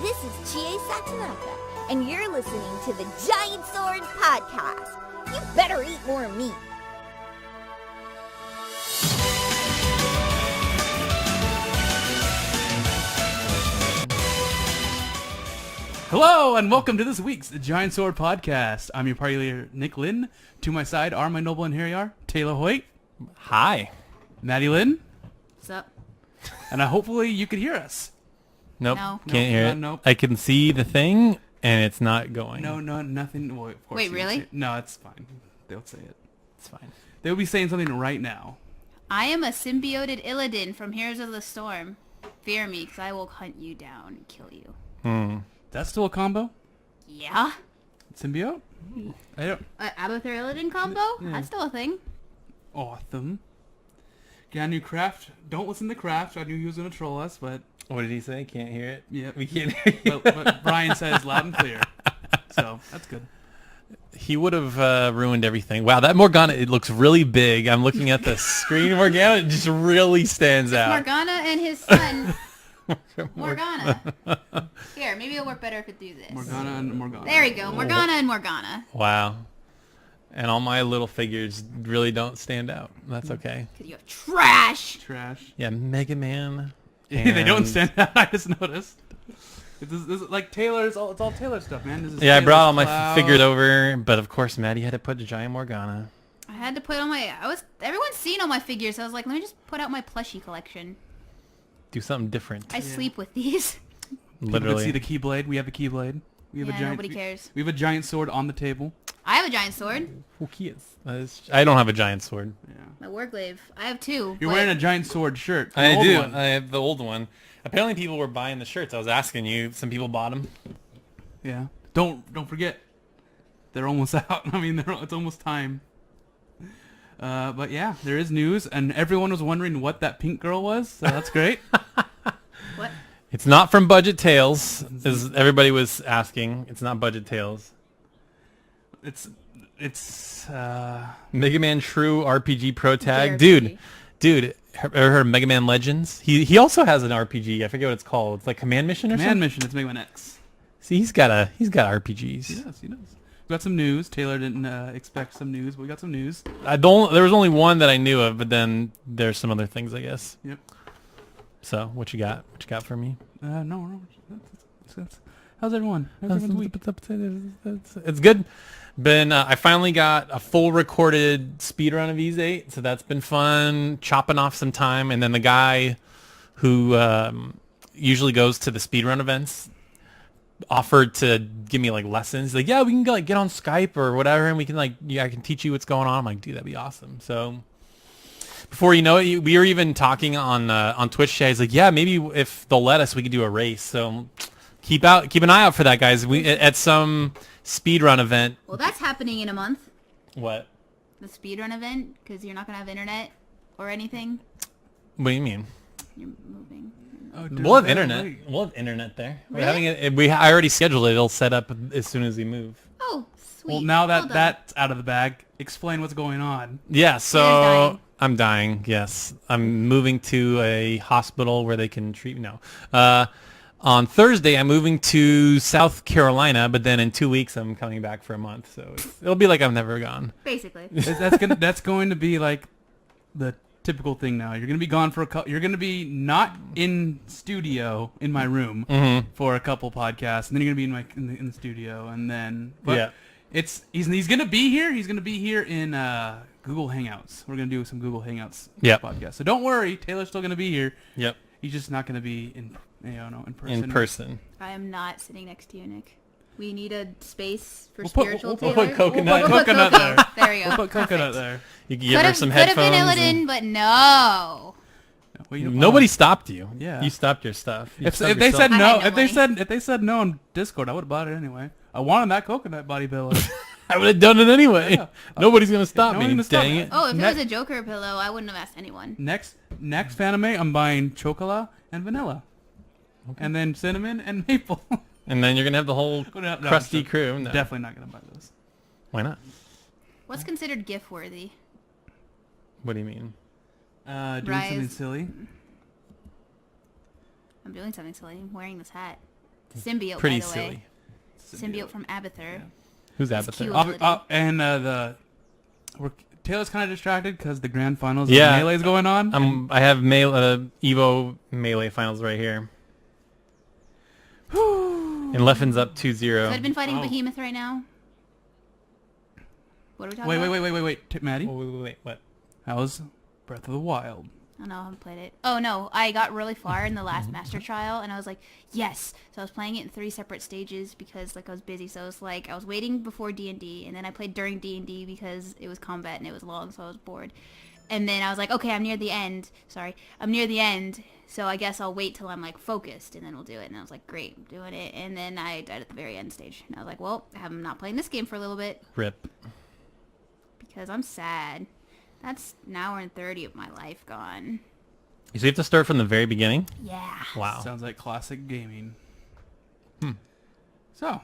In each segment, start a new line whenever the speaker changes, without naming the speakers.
This is Chie Satanaka, and you're listening to the Giant Sword Podcast. You better eat more meat.
Hello, and welcome to this week's Giant Sword Podcast. I'm your party leader, Nick Lynn. To my side are my noble and hairy Taylor Hoyt.
Hi.
Maddie Lynn.
What's up?
And hopefully you could hear us.
Nope.
No.
Can't hear it.
Nope.
I can see the thing, and it's not going.
No, nothing. Well, of course
Wait, really?
No, it's fine. They'll say it.
It's fine.
They'll be saying something right now.
I am a symbioted Illidan from Heroes of the Storm. Fear me, because I will hunt you down and kill you.
That's still a combo?
Yeah?
Symbiote? I don't...
Abathur Illidan combo?
Yeah.
That's still a thing.
Awesome. Got a new Craft. Don't listen to Craft. I knew he was going to troll us, but...
What did he say? Can't hear it?
Yeah.
We can't hear it.
But Brian says loud and clear. So, that's good.
He would have ruined everything. Wow, that Morgana, it looks really big. I'm looking at the screen of Morgana. It just really stands out.
Morgana and his son. Morgana. Here, maybe it'll work better if it do this.
Morgana and Morgana.
There we go. Morgana and Morgana.
Wow. And all my little figures really don't stand out. That's okay.
Because you have trash.
Trash.
Yeah, Mega Man.
They don't stand out. I just noticed. This is like Taylor's. It's all Taylor stuff, man. This is
Yeah, I brought all my
Cloud.
figures over, but of course Maddie had to put the giant Morgana.
I had to put on my... Everyone's seen all my figures, so I was like, let me just put out my plushie collection.
Do something different.
I sleep with these.
People
Literally.
can see the Keyblade. We have a Keyblade. We have
Yeah,
a giant.
nobody cares.
We have a giant sword on the table.
I have a giant sword.
Who cares? I don't have a giant sword.
Yeah.
My warglaive. I have two.
You're
but-
wearing a giant sword shirt.
I
An old
do.
one.
I have the old one. Apparently people were buying the shirts. I was asking you. Some people bought them.
Yeah. Don't forget. They're almost out. I mean, it's almost time. But yeah, there is news, and everyone was wondering what that pink girl was. So that's great.
What?
It's not from Budget Tales, as everybody was asking. It's not Budget Tales.
It's
Mega Man True RPG Pro Tag.
JRPG.
Dude, her Mega Man Legends. He also has an RPG. I forget what it's called. It's like Command Mission or
Command
something.
Mission. It's Mega Man X.
See, he's got RPGs.
He does. We got some news. Taylor didn't expect some news, but we got some news.
There was only one that I knew of, but then there's some other things, I guess.
Yep.
So, what you got? What you got for me?
No. How's everyone? How's everyone's week?
It's good. I finally got a full recorded speedrun of Ys 8, so that's been fun, chopping off some time. And then the guy who usually goes to the speedrun events offered to give me like lessons. He's like, yeah, we can get on Skype or whatever, and we can I can teach you what's going on. I'm like, dude, that'd be awesome. So before you know it, we were even talking on Twitch chat. He's like, yeah, maybe if they'll let us, we could do a race. So keep an eye out for that, guys. We at some speedrun event.
Well, that's happening in a month.
What?
The speedrun event, because you're not going to have internet or anything.
What do you mean?
You're moving.
Oh,
We'll have internet. We'll have internet there. We're having it. I already scheduled it. It'll set up as soon as we move.
Oh, sweet.
Well, now
Well done.
that's out of the bag, explain what's going on.
Yeah, so
dying.
I'm dying. Yes, I'm moving to a hospital where they can treat me. No. On Thursday, I'm moving to South Carolina, but then in 2 weeks, I'm coming back for a month. So it'll be like I've never gone.
Basically.
That's going to be like the typical thing now. You're going to be gone for you're going to be not in studio in my room for a couple podcasts, and then you're going to be in the studio, and then
Yeah.
he's going to be here. He's going to be here in Google Hangouts. We're going to do some Google Hangouts podcast. So don't worry, Taylor's still going to be here.
Yep.
He's just not going to be in person.
In person.
I am not sitting next to you, Nick. We need a space for
We'll put-
spiritual
we'll
put
Taylor.
coconut-
We'll put
coconut
cocoa.
there.
There we go.
We'll put coconut
Perfect.
there.
You can give her some
Could have
headphones.
been Illidan, but no.
Well, you know-
Nobody stopped you.
Yeah.
You stopped your stuff. You
If
stopped
they
yourself.
said
I
no,
had no
if they said no on Discord, I would have bought it anyway. I wanted that coconut body pillow.
I would have done it anyway.
Yeah.
Nobody's gonna stop
No
me.
one's gonna stop
Dang
me.
it.
Oh, if
Ne-
it was a Joker pillow, I wouldn't have asked anyone.
Next Fanime, I'm buying chocolate and vanilla, and then cinnamon and maple.
And then you're gonna have the whole
No,
crusty
so
crew. No.
Definitely not gonna buy those.
Why not?
What's considered GIF worthy?
What do you mean?
Doing
Rise.
something silly.
I'm doing something silly. I'm wearing this hat. Symbiote,
Pretty
by the
silly.
way. Symbiote from Abathur.
Who's
It's
Abathur?
cute.
Taylor's kind of distracted because the grand finals
Yeah.
of Melee's going on.
I have Evo Melee finals right here. And Leffen's up 2-0.
So I've been fighting
Oh.
Behemoth right now. What are we talking about?
Wait, Maddie.
Wait, what?
How's Breath of the Wild?
Oh no, I haven't played it. Oh no, I got really far in the last master trial and I was like, yes. So I was playing it in 3 separate stages because like I was busy. So it was like I was waiting before D&D and then I played during D&D because it was combat and it was long, so I was bored. And then I was like, okay, I'm near the end. I'm near the end. So I guess I'll wait till I'm like focused and then we'll do it. And I was like, great, I'm doing it. And then I died at the very end stage. And I was like, well, I'm not playing this game for a little bit
Rip.
because I'm sad. That's an hour and 30 of my life gone.
So you have to start from the very beginning?
Yeah.
Wow.
Sounds like classic gaming. So,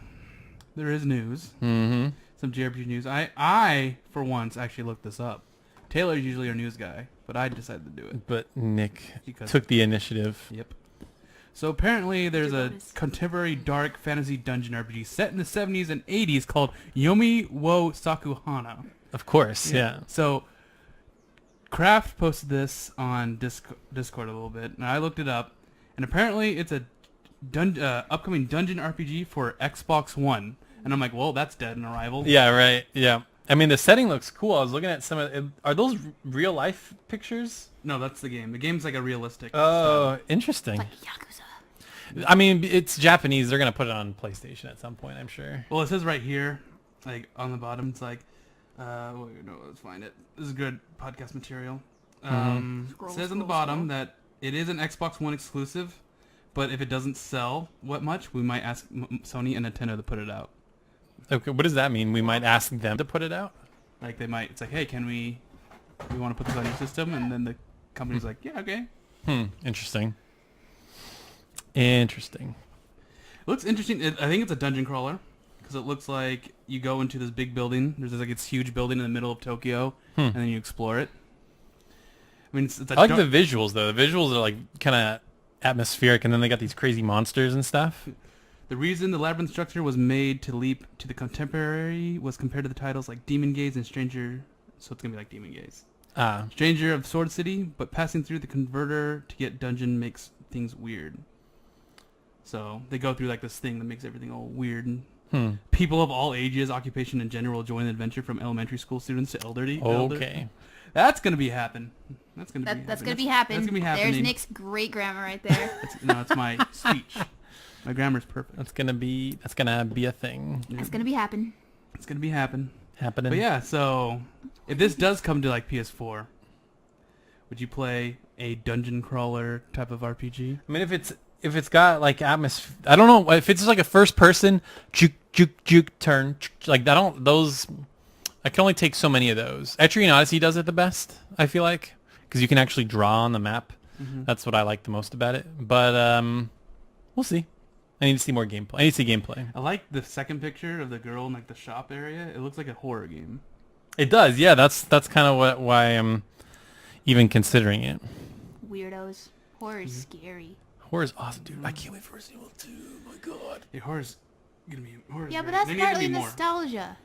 there is news.
Mm-hmm.
Some JRPG news. I, for once, actually looked this up. Taylor's usually our news guy, but I decided to do it.
But Nick
Because-
took the initiative.
Yep. So apparently there's a
bonus.
contemporary dark fantasy dungeon RPG set in the 70s and 80s called Yomi wo Sakuhana.
Of course, yeah.
So Kraft posted this on Discord a little bit, and I looked it up, and apparently it's a upcoming dungeon RPG for Xbox One. And I'm like, well, that's dead on arrival.
Yeah, right. Yeah. I mean, the setting looks cool. I was looking at some of it. Are those real life pictures?
No, that's the game. The game's like a realistic.
Oh, interesting.
Like Yakuza.
I mean, it's Japanese. They're going to put it on PlayStation at some point, I'm sure.
Well, it says right here, like on the bottom, it's like, let's find it. This is good podcast material.
Scroll,
It says on the
scroll,
bottom that it is an Xbox One exclusive, but if it doesn't sell what much, we might ask Sony and Nintendo to put it out.
Okay, what does that mean? We might ask them to put it out?
Like they might, it's like, hey, we want to put this on your system? And then the company's like, yeah, okay.
Interesting. Interesting.
It looks interesting. I think it's a dungeon crawler because it looks like you go into this big building. There's like this huge building in the middle of Tokyo, and then you explore it. I mean, it's a
I like the visuals, though. The visuals are like kind of atmospheric, and then they got these crazy monsters and stuff.
The reason the labyrinth structure was made to leap to the contemporary was compared to the titles like Demon Gaze and Stranger, so it's going to be like Demon Gaze. Stranger of Sword City, but passing through the converter to get dungeon makes things weird. So they go through like this thing that makes everything all weird. People of all ages, occupation, and gender will join the adventure from elementary school students to elderly.
Okay.
That's going to be happen. That's going to
That's
be
gonna
happen.
be happening.
That's going to be happening.
There's Nick's great grammar right there.
It's my speech. My grammar's perfect.
That's gonna be a thing.
That's gonna be happen.
It's going to be happening.
Happening.
But yeah, so if this does come to like PS4, would you play a dungeon crawler type of RPG?
I mean, if it's got like atmosphere, I don't know if it's like a first person juke turn like I don't those. I can only take so many of those. Etrian Odyssey does it the best, I feel like, because you can actually draw on the map. That's what I like the most about it. But we'll see. I need to see more gameplay. I need to see gameplay.
I like the second picture of the girl in like the shop area. It looks like a horror game.
It does, yeah. That's kind of why I'm even considering it.
Weirdos. Horror is scary.
Horror's awesome, dude. I can't wait for Resident Evil 2. My God.
Yeah, horror's gonna be horror's
Yeah, but
great.
that's
There needs to
partly
be more.
nostalgia.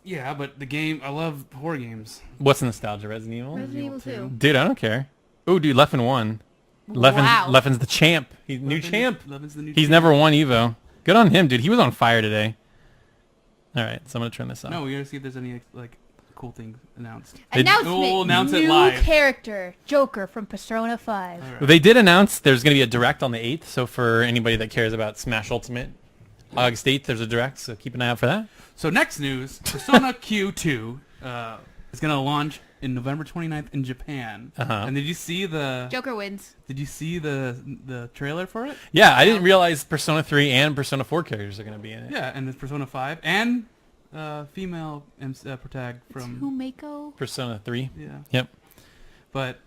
Yeah, but the game, I love horror games.
What's nostalgia? Resident Evil?
Resident Evil 2.
Dude, I don't care. Oh, dude, Leffen won.
Wow.
Leffen's the champ. He's new champ.
Levin's the new
He's
champ.
never won Evo. Good on him, dude. He was on fire today. All right, so I'm gonna turn this off.
No, we gotta see if there's any like cool things announced.
Announcement.
We'll announce it
New
live.
character. Joker from Persona 5.
All right.
They did announce there's going to be a direct on the 8th, so for anybody that cares about Smash Ultimate, August 8th, there's a direct, so keep an eye out for that.
So next news, Persona Q2 is gonna launch in November 29th in Japan. And did you see the
Joker wins.
the trailer for it?
Yeah, I didn't realize Persona 3 and Persona 4 characters are going to be in it.
Yeah, and it's Persona 5 and female protag from
Humeko.
Persona 3.
yeah.
Yep.
But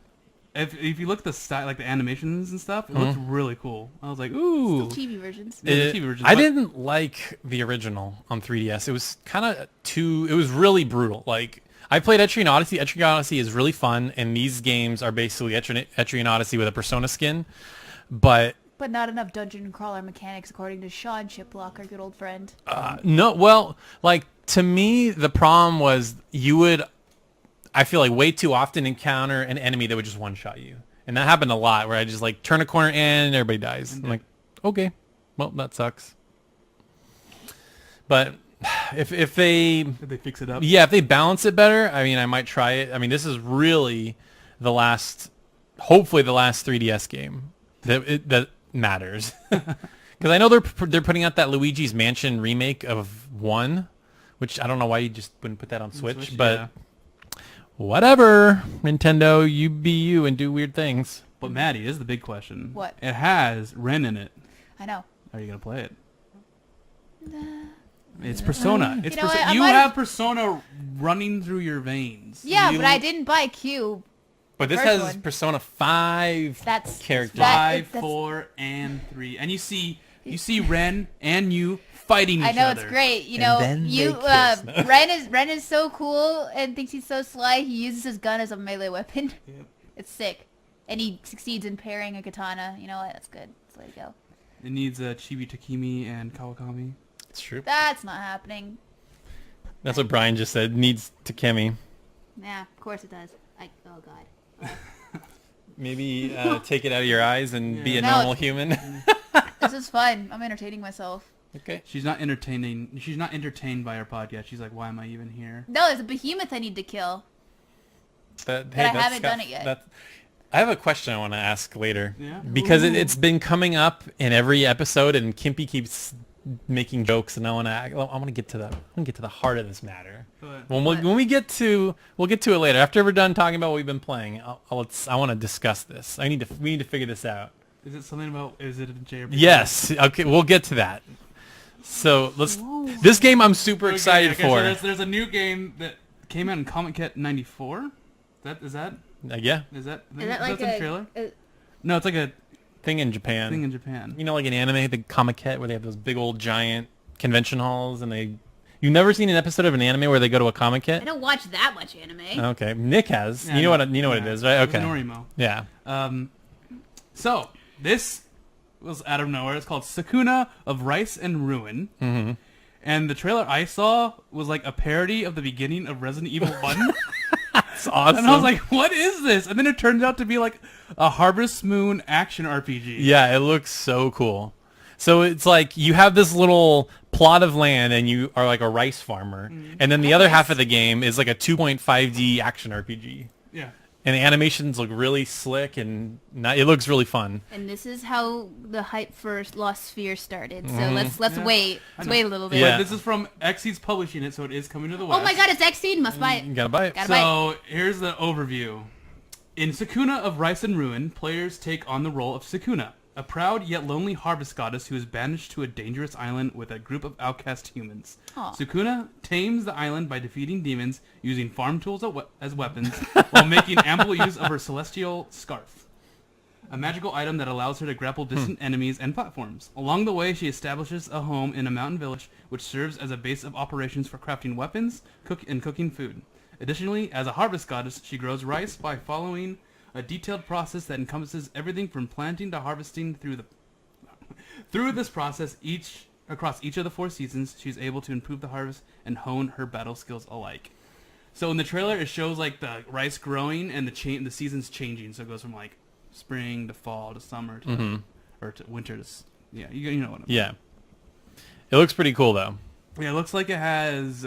if you look at the style, like the animations and stuff, it looks really cool. I was like, ooh.
Still TV versions.
Yeah, the TV versions,
I
but-
didn't like the original on 3DS. It was kind of it was really brutal. Like, I played Etrian Odyssey. Etrian Odyssey is really fun, and these games are basically Etrian Odyssey with a Persona skin. But
But not enough dungeon crawler mechanics, according to Sean Chiplock, our good old friend.
no, well, like, to me, the problem was you would, I feel like, way too often encounter an enemy that would just one-shot you. And that happened a lot, where I just, like, turn a corner and everybody dies. I'm like, okay, well, that sucks. But if they...
Did they fix it up?
Yeah, if they balance it better, I mean, I might try it. I mean, this is really hopefully the last 3DS game that matters. Because I know they're putting out that Luigi's Mansion remake of 1, which I don't know why you just wouldn't put that on Switch, but whatever. Nintendo, you be you and do weird things.
But Maddie, this is the big question.
What?
It has Ren in it.
I know.
Are you gonna play it? It's Persona. It's
You know what? I
you
might
have Persona running through your veins.
Yeah, but I didn't buy Q.
But this
First
has
one.
Persona 5
That's
characters.
that-
5,
that's-
4, and 3, and you see Ren and you fighting each
I know
other.
it's great. You
And
know,
then
you
they kiss.
Ren is so cool and thinks he's so sly. He uses his gun as a melee weapon.
Yep.
It's sick, and he succeeds in pairing a katana. You know what? That's good. That's the way to go.
It needs Chibi Takimi and Kawakami.
It's true.
That's not happening.
That's what Brian just said. Needs Takemi.
Yeah, of course it does. Oh god.
Maybe take it out of your eyes and be a
No,
normal human.
This is fun. I'm entertaining myself.
Okay.
She's not entertaining. She's not entertained by our podcast. She's like, why am I even here?
No, there's a behemoth I need to kill.
But
I haven't done it yet.
I have a question I want to ask later.
Yeah?
Because
Ooh.
it's been coming up in every episode, and Kimpy keeps making jokes, and I want to get to the heart of this matter. When we get to, we'll get to it later. After we're done talking about what we've been playing, I want to discuss this. We need to figure this out.
Is it something about? Is it a JRPG?
Yes. Okay. We'll get to that. So this game I'm super excited for.
So there's a new game that came out in Comic Cat '94. Is that?
Yeah.
Is that
like
in the trailer? No, it's like a
Thing in Japan.
thing in Japan.
You know, like an anime, the Comic Cat, where they have those big old giant convention halls, and you've never seen an episode of an anime where they go to a Comic
I
Cat?
don't watch that much anime.
Okay, Nick has.
Yeah,
you know
no,
what it
yeah.
is, right?
It was
Okay.
an Orimo.
Yeah.
So this was out of nowhere. It's called Sakuna of Rice and Ruin. Mm-hmm. And the trailer I saw was like a parody of the beginning of Resident Evil 1.
It's awesome.
And I was like, what is this? And then it turned out to be like a Harvest Moon action RPG.
Yeah, it looks so cool. So it's like you have this little plot of land, and you are like a rice farmer, and then the other half of the game is like a 2.5D action RPG.
Yeah.
And the animations look really slick, and it looks really fun.
And this is how the hype for Lost Sphere started. So let's
Yeah.
wait. Let's wait a little bit.
Yeah.
But this is from Xseed's publishing it, so it is coming to the West.
Oh my god, it's Xseed. Must buy
You
it.
gotta buy it.
Gotta buy it.
So here's the overview. In Sakuna of Rice and Ruin, players take on the role of Sakuna, a proud yet lonely harvest goddess who is banished to a dangerous island with a group of outcast humans.
Aw.
Sakuna tames the island by defeating demons, using farm tools as weapons, while making ample use of her celestial scarf, a magical item that allows her to grapple distant enemies and platforms. Along the way, she establishes a home in a mountain village, which serves as a base of operations for crafting weapons and cooking food. Additionally, as a harvest goddess, she grows rice by following a detailed process that encompasses everything from planting to harvesting. Through this process, across each of the 4 seasons, she's able to improve the harvest and hone her battle skills alike. So in the trailer, it shows like the rice growing and the seasons changing. So it goes from like spring to fall to summer to or to winter to you know what I mean.
Yeah. It looks pretty cool, though.
Yeah, it looks like it has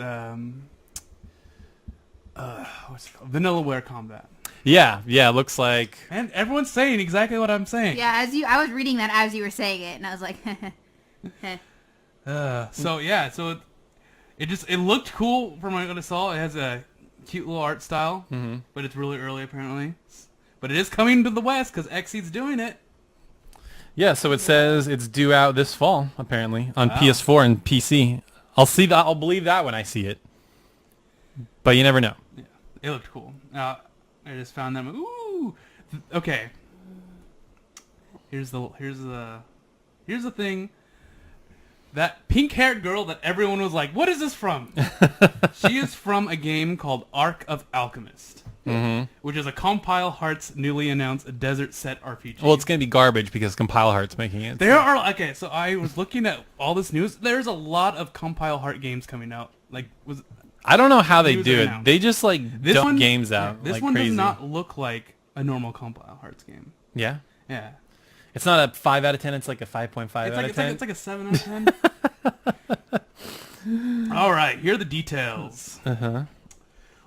what's it called? Vanillaware combat.
Yeah, it looks like...
And everyone's saying exactly what I'm saying.
Yeah, I was reading that as you were saying it, and I was like,
So it looked cool from what I saw. It has a cute little art style, but it's really early apparently. But it is coming to the West because Xseed's doing it.
Yeah, so it says it's due out this fall, apparently, on PS4 and PC. I'll believe that when I see it. But you never know.
Yeah, it looked cool. I just found them. Ooh, Okay. Here's the thing. That pink-haired girl that everyone was like, "What is this from?" She is from a game called Ark of Alchemist, which is a Compile Hearts newly announced desert set RPG.
Well, it's gonna be garbage because Compile Heart's making it.
There are okay. So I was looking at all this news. There's a lot of Compile Heart games coming out.
I don't know how they
news
do
are
it.
announced.
They just like
This
dump
one-
games out
This
like
one
crazy.
does not look like a normal Compile Hearts game.
Yeah,
Yeah.
it's not a 5 out of 10. It's like a 5.5
It's
out
like,
of 10.
it's like a 7 out of 10. All right, here are the details.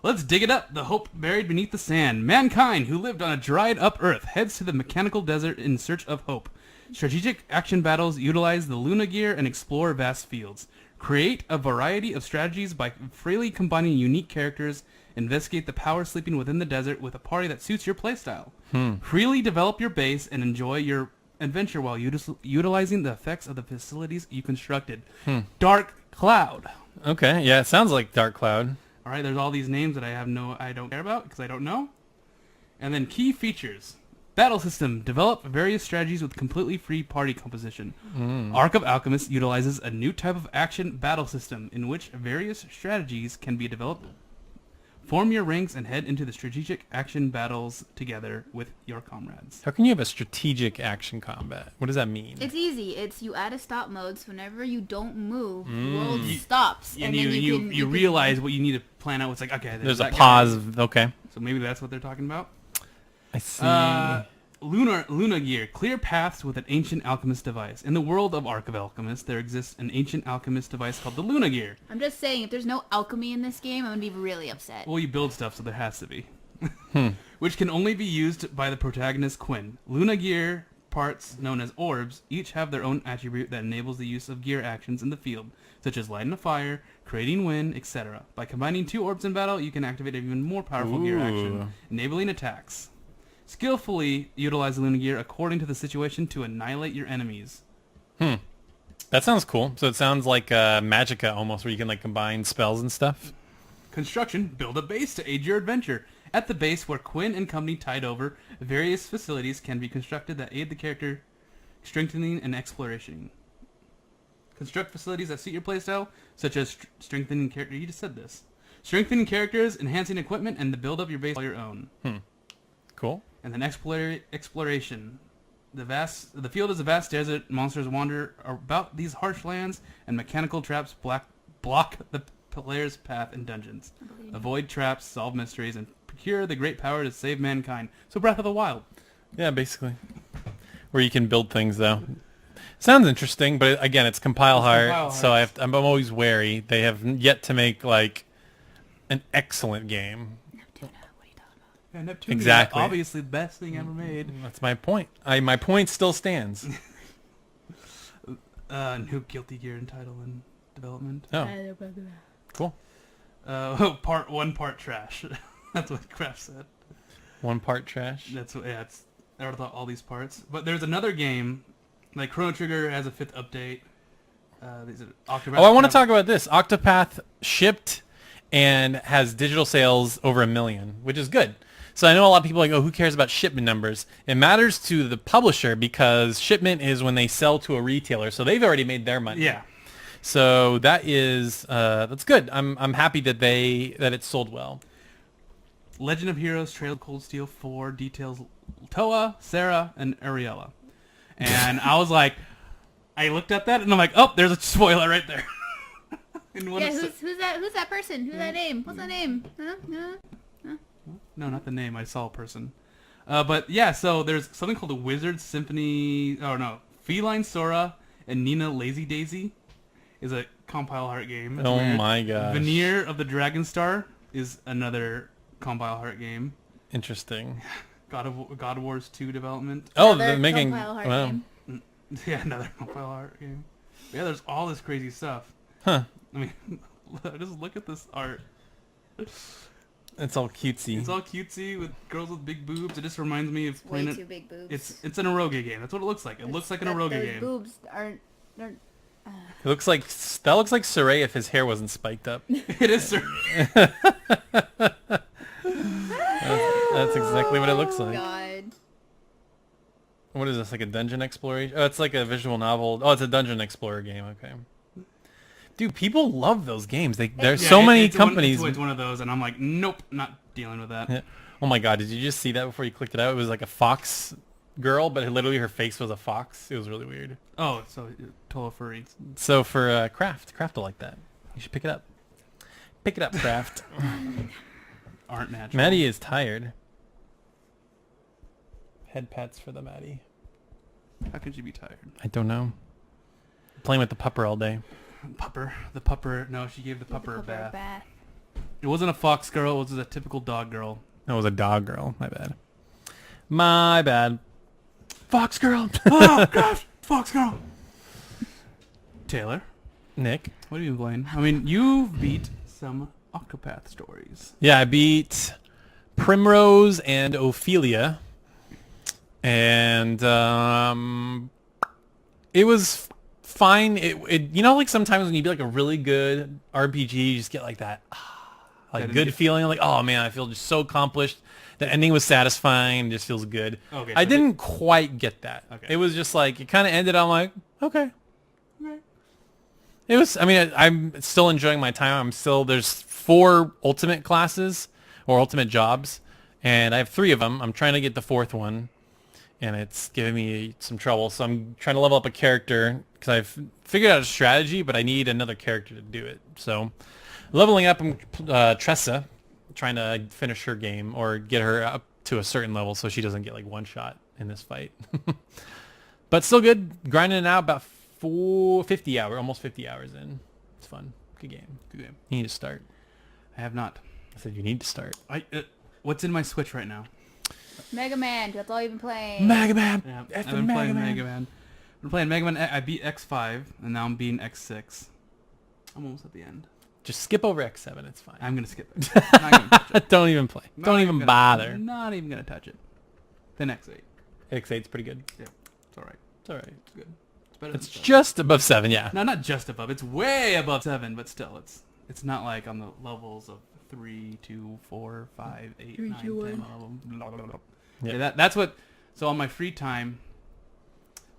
Let's dig it up. The hope buried beneath the sand. Mankind, who lived on a dried-up Earth, heads to the mechanical desert in search of hope. Strategic action battles utilize the Luna gear and explore vast fields. Create a variety of strategies by freely combining unique characters. Investigate the power sleeping within the desert with a party that suits your playstyle. Freely develop your base and enjoy your adventure while utilizing the effects of the facilities you constructed. Dark Cloud.
Okay, yeah, it sounds like Dark Cloud.
All right, there's all these names that I don't care about because I don't know. And then key features. Battle system. Develop various strategies with completely free party composition. Ark of Alchemist utilizes a new type of action battle system in which various strategies can be developed. Form your ranks and head into the strategic action battles together with your comrades.
How can you have a strategic action combat? What does that mean?
It's easy. It's you add a stop mode, so whenever you don't move, the world stops,
And
then
you
can
realize what you need to plan out. It's like, okay,
There's a
that guy.
pause. Okay,
So maybe that's what they're talking about.
I see.
Luna gear. Clear paths with an ancient alchemist device. In the world of Ark of Alchemist, there exists an ancient alchemist device called the Luna gear.
I'm just saying, if there's no alchemy in this game, I'm gonna be really upset.
Well, you build stuff, so there has to be. Which can only be used by the protagonist Quinn. Luna gear parts, known as orbs, each have their own attribute that enables the use of gear actions in the field, such as lighting a fire, creating wind, etc. By combining two orbs in battle, you can activate an even more powerful gear action, enabling attacks. Skillfully utilize the Luna gear according to the situation to annihilate your enemies.
That sounds cool. So it sounds like Magicka almost, where you can like combine spells and stuff.
Construction. Build a base to aid your adventure. At the base where Quinn and company tide over, various facilities can be constructed that aid the character strengthening and exploration. Construct facilities that suit your playstyle, such as strengthening character. You just said this. Strengthening characters, enhancing equipment, and to build up your base all your own.
Cool.
And then exploration. The field is a vast desert. Monsters wander about these harsh lands, and mechanical traps block the player's path in dungeons. Avoid traps, solve mysteries, and procure the great power to save mankind. So Breath of the Wild.
Yeah, basically. Where you can build things, though. Sounds interesting, but again, it's Compile Heart, so I'm always wary. They have yet to make like an excellent game.
Yeah, Neptune
Exactly.
is obviously the best thing ever made.
That's my point. My point still stands.
New Guilty Gear Untitled in development.
Oh, cool.
Part 1, part trash. That's what Kraft said.
One part trash.
That's what. Yeah, it's out of all these parts. But there's another game, like Chrono Trigger has a 5th update. Octopath.
Oh, I want to talk about this. Octopath shipped and has digital sales over 1 million, which is good. So I know a lot of people are like, oh, who cares about shipment numbers? It matters to the publisher because shipment is when they sell to a retailer, so they've already made their money.
Yeah.
So that is that's good. I'm happy that it sold well.
Legend of Heroes Trail of Cold Steel 4 details Toa, Sarah, and Ariella. And I was like, I looked at that and I'm like, oh, there's a spoiler right there.
Yeah, who's that person? Who's that name? What's that name? Huh?
No, not the name. I saw a person. But yeah, so there's something called the Wizard Symphony. Oh no, Feline Sora and Nina Lazy Daisy is a Compile Heart game. It's
Oh
weird.
my gosh.
Veneer of the Dragon Star is another Compile Heart game.
Interesting.
God of Wars 2 development.
Oh,
Another
they're making
Compile Heart
wow.
game.
Yeah, another Compile Heart game. Yeah, there's all this crazy stuff.
Huh.
I mean, just look at this art.
It's all cutesy.
It's all cutesy with girls with big boobs. It just reminds me of
Way
playing
too
it.
big boobs.
It's an Eroge game. That's what it looks like. It looks like an Eroge
those
game.
boobs aren't.
It looks like Saray if his hair wasn't spiked up.
It is, sir.
That's exactly what it looks like.
God.
What is this, like a dungeon exploration? Oh, it's like a visual novel. Oh, it's a dungeon explorer game. Okay. Dude, people love those games. There's so many companies.
It's one of those, and I'm like, nope, not dealing with that.
Yeah. Oh my god, did you just see that before you clicked it out? It was like a fox girl, but literally her face was a fox. It was really weird.
Oh, so total furry.
So for Craft will like that. You should pick it up. Pick it up, Craft.
Aren't natural.
Maddie is tired. Head pats for the Maddie.
How could you be tired?
I don't know. Playing with the pupper all day.
The pupper. No, she gave the pupper a bath. It wasn't a fox girl. It was a typical dog girl.
That was a dog girl. My bad. My bad. Fox girl.
Oh gosh, fox girl. Taylor,
Nick.
what have you been playing? I mean, you've beat some Octopath stories.
Yeah, I beat Primrose and Ophelia, and it was fine. It you know, like sometimes when you be like a really good RPG, you just get like that like good feeling, like, oh man, I feel just so accomplished. The ending was satisfying. Just feels good.
Okay,
I didn't quite get that.
Okay.
It was just like it kind of ended. I'm like, okay. It was. I mean, I'm still enjoying my time. There's 4 ultimate classes or ultimate jobs, and I have 3 of them. I'm trying to get the 4th one, and it's giving me some trouble. So I'm trying to level up a character because I've figured out a strategy, but I need another character to do it. So leveling up, I'm Tressa, trying to finish her game or get her up to a certain level so she doesn't get like one shot in this fight. But still good. Grinding it out about 50 hours, almost 50 hours in. It's fun. Good game.
Good game.
You need to start.
I have not.
I said you need to start.
What's in my Switch right now?
Mega Man. That's all you've been playing.
Mega Man.
Yeah, I've been playing Mega Man. I've been playing Mega Man. I beat X5, and now I'm beating X6. I'm almost at the end.
Just skip over X7. It's fine.
I'm gonna skip it. Not gonna touch it.
Don't even play. Don't even bother.
Not even gonna touch it. Then X8.
X8's pretty good.
Yeah, it's all right.
It's all right.
It's good. It's better.
It's
than 7.
just above 7, yeah.
No, not just above. It's way above 7, but still, it's not like on the levels of 3, 2, 4, 5, 8, 9, 10, 11. Blah, blah, blah.
Yep.
Yeah, that's what. So on my free time,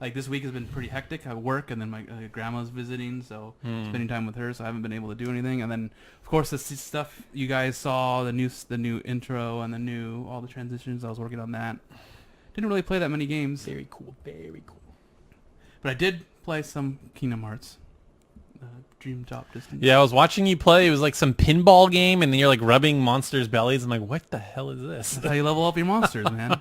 like this week has been pretty hectic. I work, and then my grandma's visiting, so spending time with her. So I haven't been able to do anything. And then, of course, the stuff you guys saw, the new intro and all the transitions. I was working on that. Didn't really play that many games.
Very cool. Very cool.
But I did play some Kingdom Hearts. Dream Drop Distance.
Yeah, I was watching you play. It was like some pinball game, and then you're like rubbing monsters' bellies. I'm like, what the hell is this?
That's how you level up your monsters, man.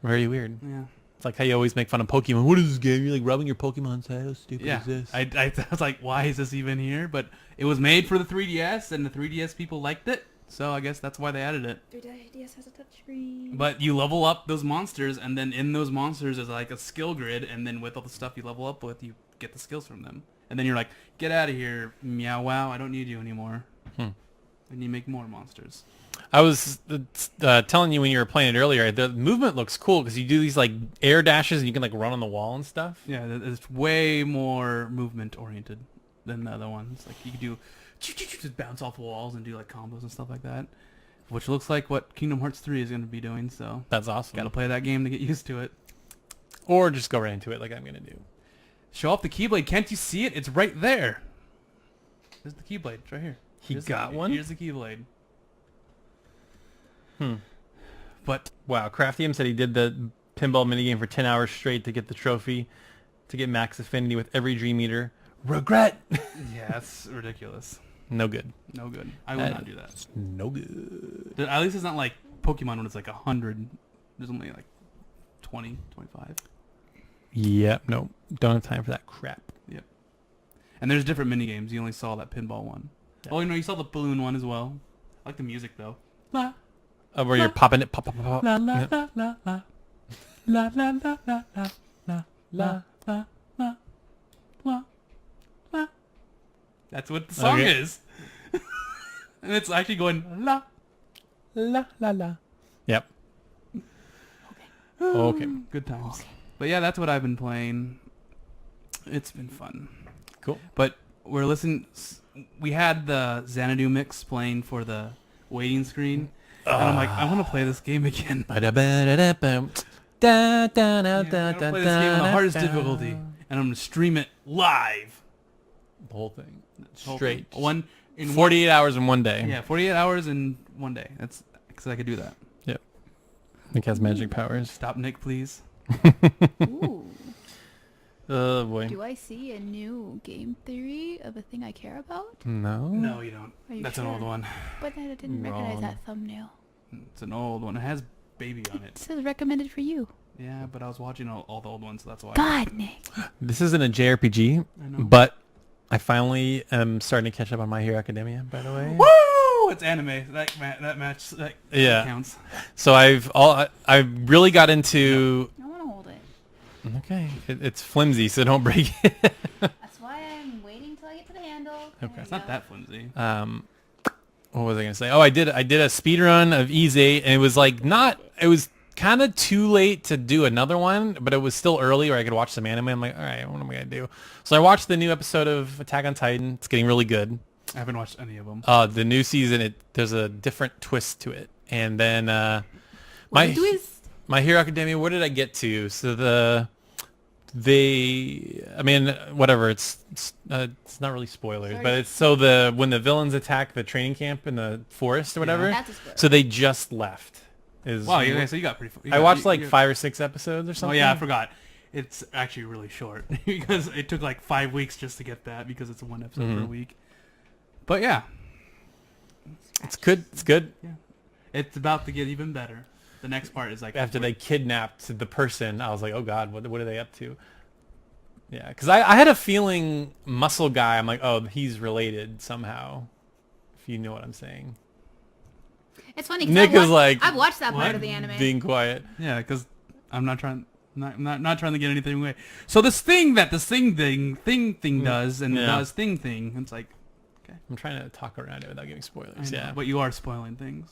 Very weird.
Yeah.
It's like how you always make fun of Pokemon. What is this game? You're like rubbing your Pokemon's head. How stupid
Yeah.
is this?
I was like, why is this even here? But it was made for the 3DS, and the 3DS people liked it. So I guess that's why they added it.
3DS has a touchscreen.
But you level up those monsters, and then in those monsters is like a skill grid, and then with all the stuff you level up with, you get the skills from them. And then you're like, get out of here, meow wow, I don't need you anymore. And you make more monsters.
I was telling you when you were playing it earlier, the movement looks cool because you do these like air dashes and you can like run on the wall and stuff.
Yeah, it's way more movement oriented than the other ones. Like you could do just bounce off walls and do like combos and stuff like that, which looks like what Kingdom Hearts 3 is going to be doing. So
That's awesome.
got to play that game to get used to it.
Or just go right into it like I'm going to do.
Show off the Keyblade. Can't you see it? It's right there. There's the Keyblade. It's right here.
He got one?
Here's the Keyblade. But
Wow, Craftium said he did the pinball minigame for 10 hours straight to get the trophy, to get max affinity with every Dream Eater. Regret!
yeah, that's ridiculous.
No good.
No good. I would not do that.
No good.
At least it's not like Pokemon when it's like 100. There's only like 20, 25.
Yep, no. Don't have time for that crap.
Yep. And there's different mini games. You only saw that pinball one.
Yeah.
Oh, you saw the balloon one as well. I like the music though. La
Where you're popping it, pop, pop, pop.
la la
Yep.
la la la la la la la la la la la la la la. That's what the song
Okay.
is. And it's actually going la la la la.
Yep. Okay.
Good times. But yeah, that's what I've been playing. It's been fun.
Cool.
But we're listening. We had the Xanadu mix playing for the waiting screen. And I'm like, I want to play this game again.
Da, da, da,
Yeah,
da,
I'm
da,
gonna play this game on the
da,
hardest
da.
difficulty, and I'm gonna stream it live.
The whole thing.
Whole
Straight.
thing. One in
48 hours in one day.
Yeah, 48 hours in one day. That's because I could do that.
Yep. Nick has magic powers.
Stop, Nick, please.
Ooh.
Oh boy.
Do I see a new game theory of a thing I care about?
No.
No, you don't.
Are you
That's
sure?
an old one.
But I didn't recognize
Wrong.
that thumbnail.
It's an old one. It has baby on
It
it.
says recommended for you.
Yeah, but I was watching all the old ones, so that's why.
God, Nick.
This isn't a JRPG,
I know.
but I finally am starting to catch up on My Hero Academia, by the way.
Woo! It's anime. That match that
Yeah.
counts.
So I really got into.
I want to hold it.
Okay, it's flimsy, so don't break it.
That's why I'm waiting till I get to the handle.
Okay.
It's not that flimsy.
What was I gonna say? Oh, I did a speed run of Ease 8, and it was like it was kind of too late to do another one, but it was still early where I could watch some anime. I'm like, all right, what am I gonna do? So I watched the new episode of Attack on Titan. It's getting really good.
I haven't watched any of them.
The new season, there's a different twist to it, and then My Hero Academia. Where did I get to? So whatever. It's not really spoilers,
Sorry.
but it's when the villains attack the training camp in the forest or whatever.
That's a spoiler.
So they just left.
Wow, so you got pretty.
I watched like 5 or 6 episodes or
Oh
something.
yeah, I forgot. It's actually really short because it took like 5 weeks just to get that because it's one episode per week. But yeah,
It's good. It's good.
yeah, it's about to get even better. The next part is like
After they kidnapped the person, I was like, oh god, what are they up to? Yeah, because I had a feeling Muscle Guy. I'm like, oh, he's related somehow. If you know what I'm saying.
It's funny. 'cause
Nick is like,
I've watched that part
what?
of the anime.
being quiet.
Yeah, because I'm not trying. Not trying to get anything away. So this thing that the thing does and
Yeah.
does thing. It's like,
I'm trying to talk around it without giving spoilers. Yeah,
but you are spoiling things.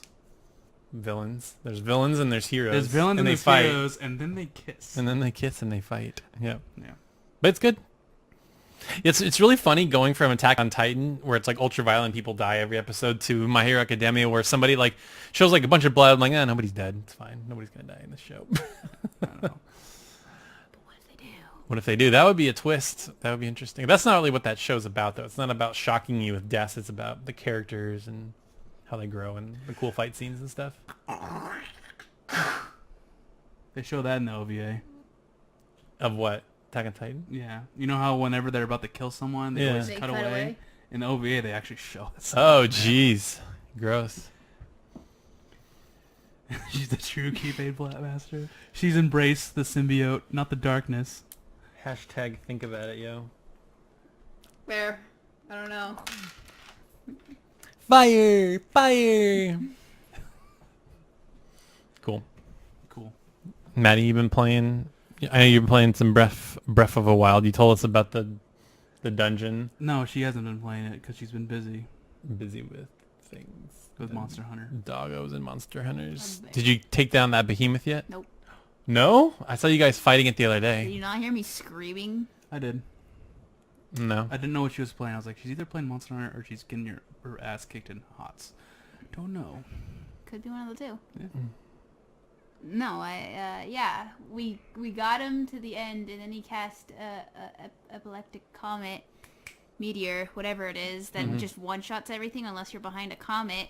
villains. There's villains and there's heroes.
There's villains and
they
there's
fight,
heroes, and then they kiss.
and then they kiss and they fight. Yeah,
Yeah.
but it's good. It's really funny going from Attack on Titan, where it's like ultra violent, people die every episode, to My Hero Academia, where somebody like shows like a bunch of blood. I'm like, nobody's dead. It's fine. Nobody's gonna die in this show.
I don't know.
But what if they do?
What if they do? That would be a twist. That would be interesting. That's not really what that show's about, though. It's not about shocking you with deaths. It's about the characters and how they grow and the cool fight scenes and stuff.
They show that in the OVA.
Of what? Attack on Titan?
Yeah, you know how whenever they're about to kill someone, they
Yeah.
always
They
cut
cut
away.
away?
In the OVA, they actually show it.
Oh, jeez. Gross.
She's the true keypad master. She's embraced the symbiote, not the darkness.
Hashtag think about it, yo.
Where? I don't know.
Fire! Fire! Cool.
Cool.
Maddie, you've been playing... I know you've been playing some Breath of a Wild. You told us about the dungeon.
No, she hasn't been playing it because she's been busy
Busy with things.
with Monster Hunter.
Doggos and Monster Hunters.
Okay.
Did you take down that behemoth yet?
Nope.
No? I saw you guys fighting it the other
Did
day.
you not hear me screaming?
I did.
No.
I didn't know what she was playing. I was like, she's either playing Monster Hunter or she's getting her ass kicked in HOTS. Don't know.
Could be one of the two.
Yeah.
No, we got him to the end, and then he cast a epileptic comet, meteor, whatever it is, that just one-shots everything unless you're behind a comet.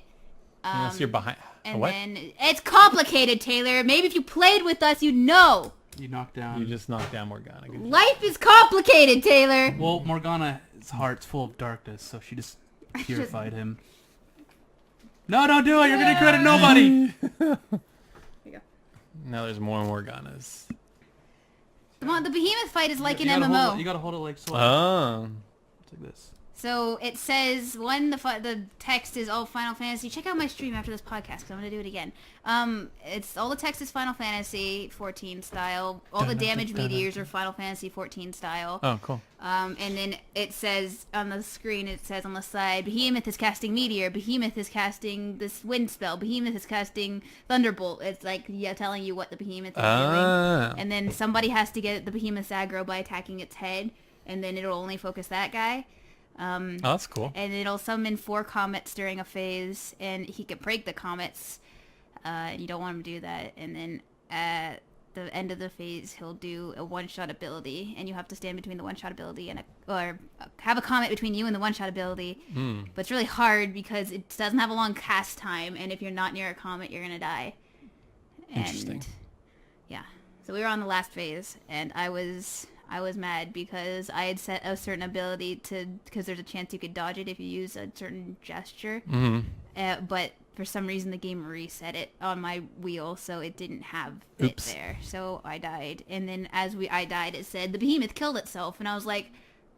Unless you're behind...
And
what?
then it's complicated, Taylor. Maybe if you played with us, you'd know.
You knocked down.
You just knocked down Morgana. Good job.
Life is complicated, Taylor.
Well, Morgana's heart's full of darkness, so she just purified him. No, don't do it. You're gonna credit nobody.
Now there's more Morganas.
The behemoth fight is like
You
an
gotta
MMO.
hold it- you gotta hold it like so.
Oh.
It's like this.
So it says when the text is all Final Fantasy. Check out my stream after this podcast because I'm gonna do it again. It's all the text is Final Fantasy 14 style. All the damage meteors are Final Fantasy 14 style.
Oh, cool.
And then it says on the screen, it says on the side, Behemoth is casting Meteor, Behemoth is casting this wind spell, Behemoth is casting Thunderbolt. It's like telling you what the Behemoth is doing. And then somebody has to get the Behemoth's aggro by attacking its head, and then it'll only focus that guy.
Oh, that's cool.
And it'll summon 4 comets during a phase, and he can break the comets. You don't want him to do that. And then the end of the phase, he'll do a one-shot ability, and you have to stand between the one-shot ability or have a comment between you and the one-shot ability. But it's really hard because it doesn't have a long cast time, and if you're not near a comment, you're gonna die.
Interesting.
And, yeah. So we were on the last phase, and I was mad because I had set a certain ability because there's a chance you could dodge it if you use a certain gesture. But for some reason the game reset it on my wheel, so it didn't have it there. So I died, and then I died, it said the behemoth killed itself, and I was like,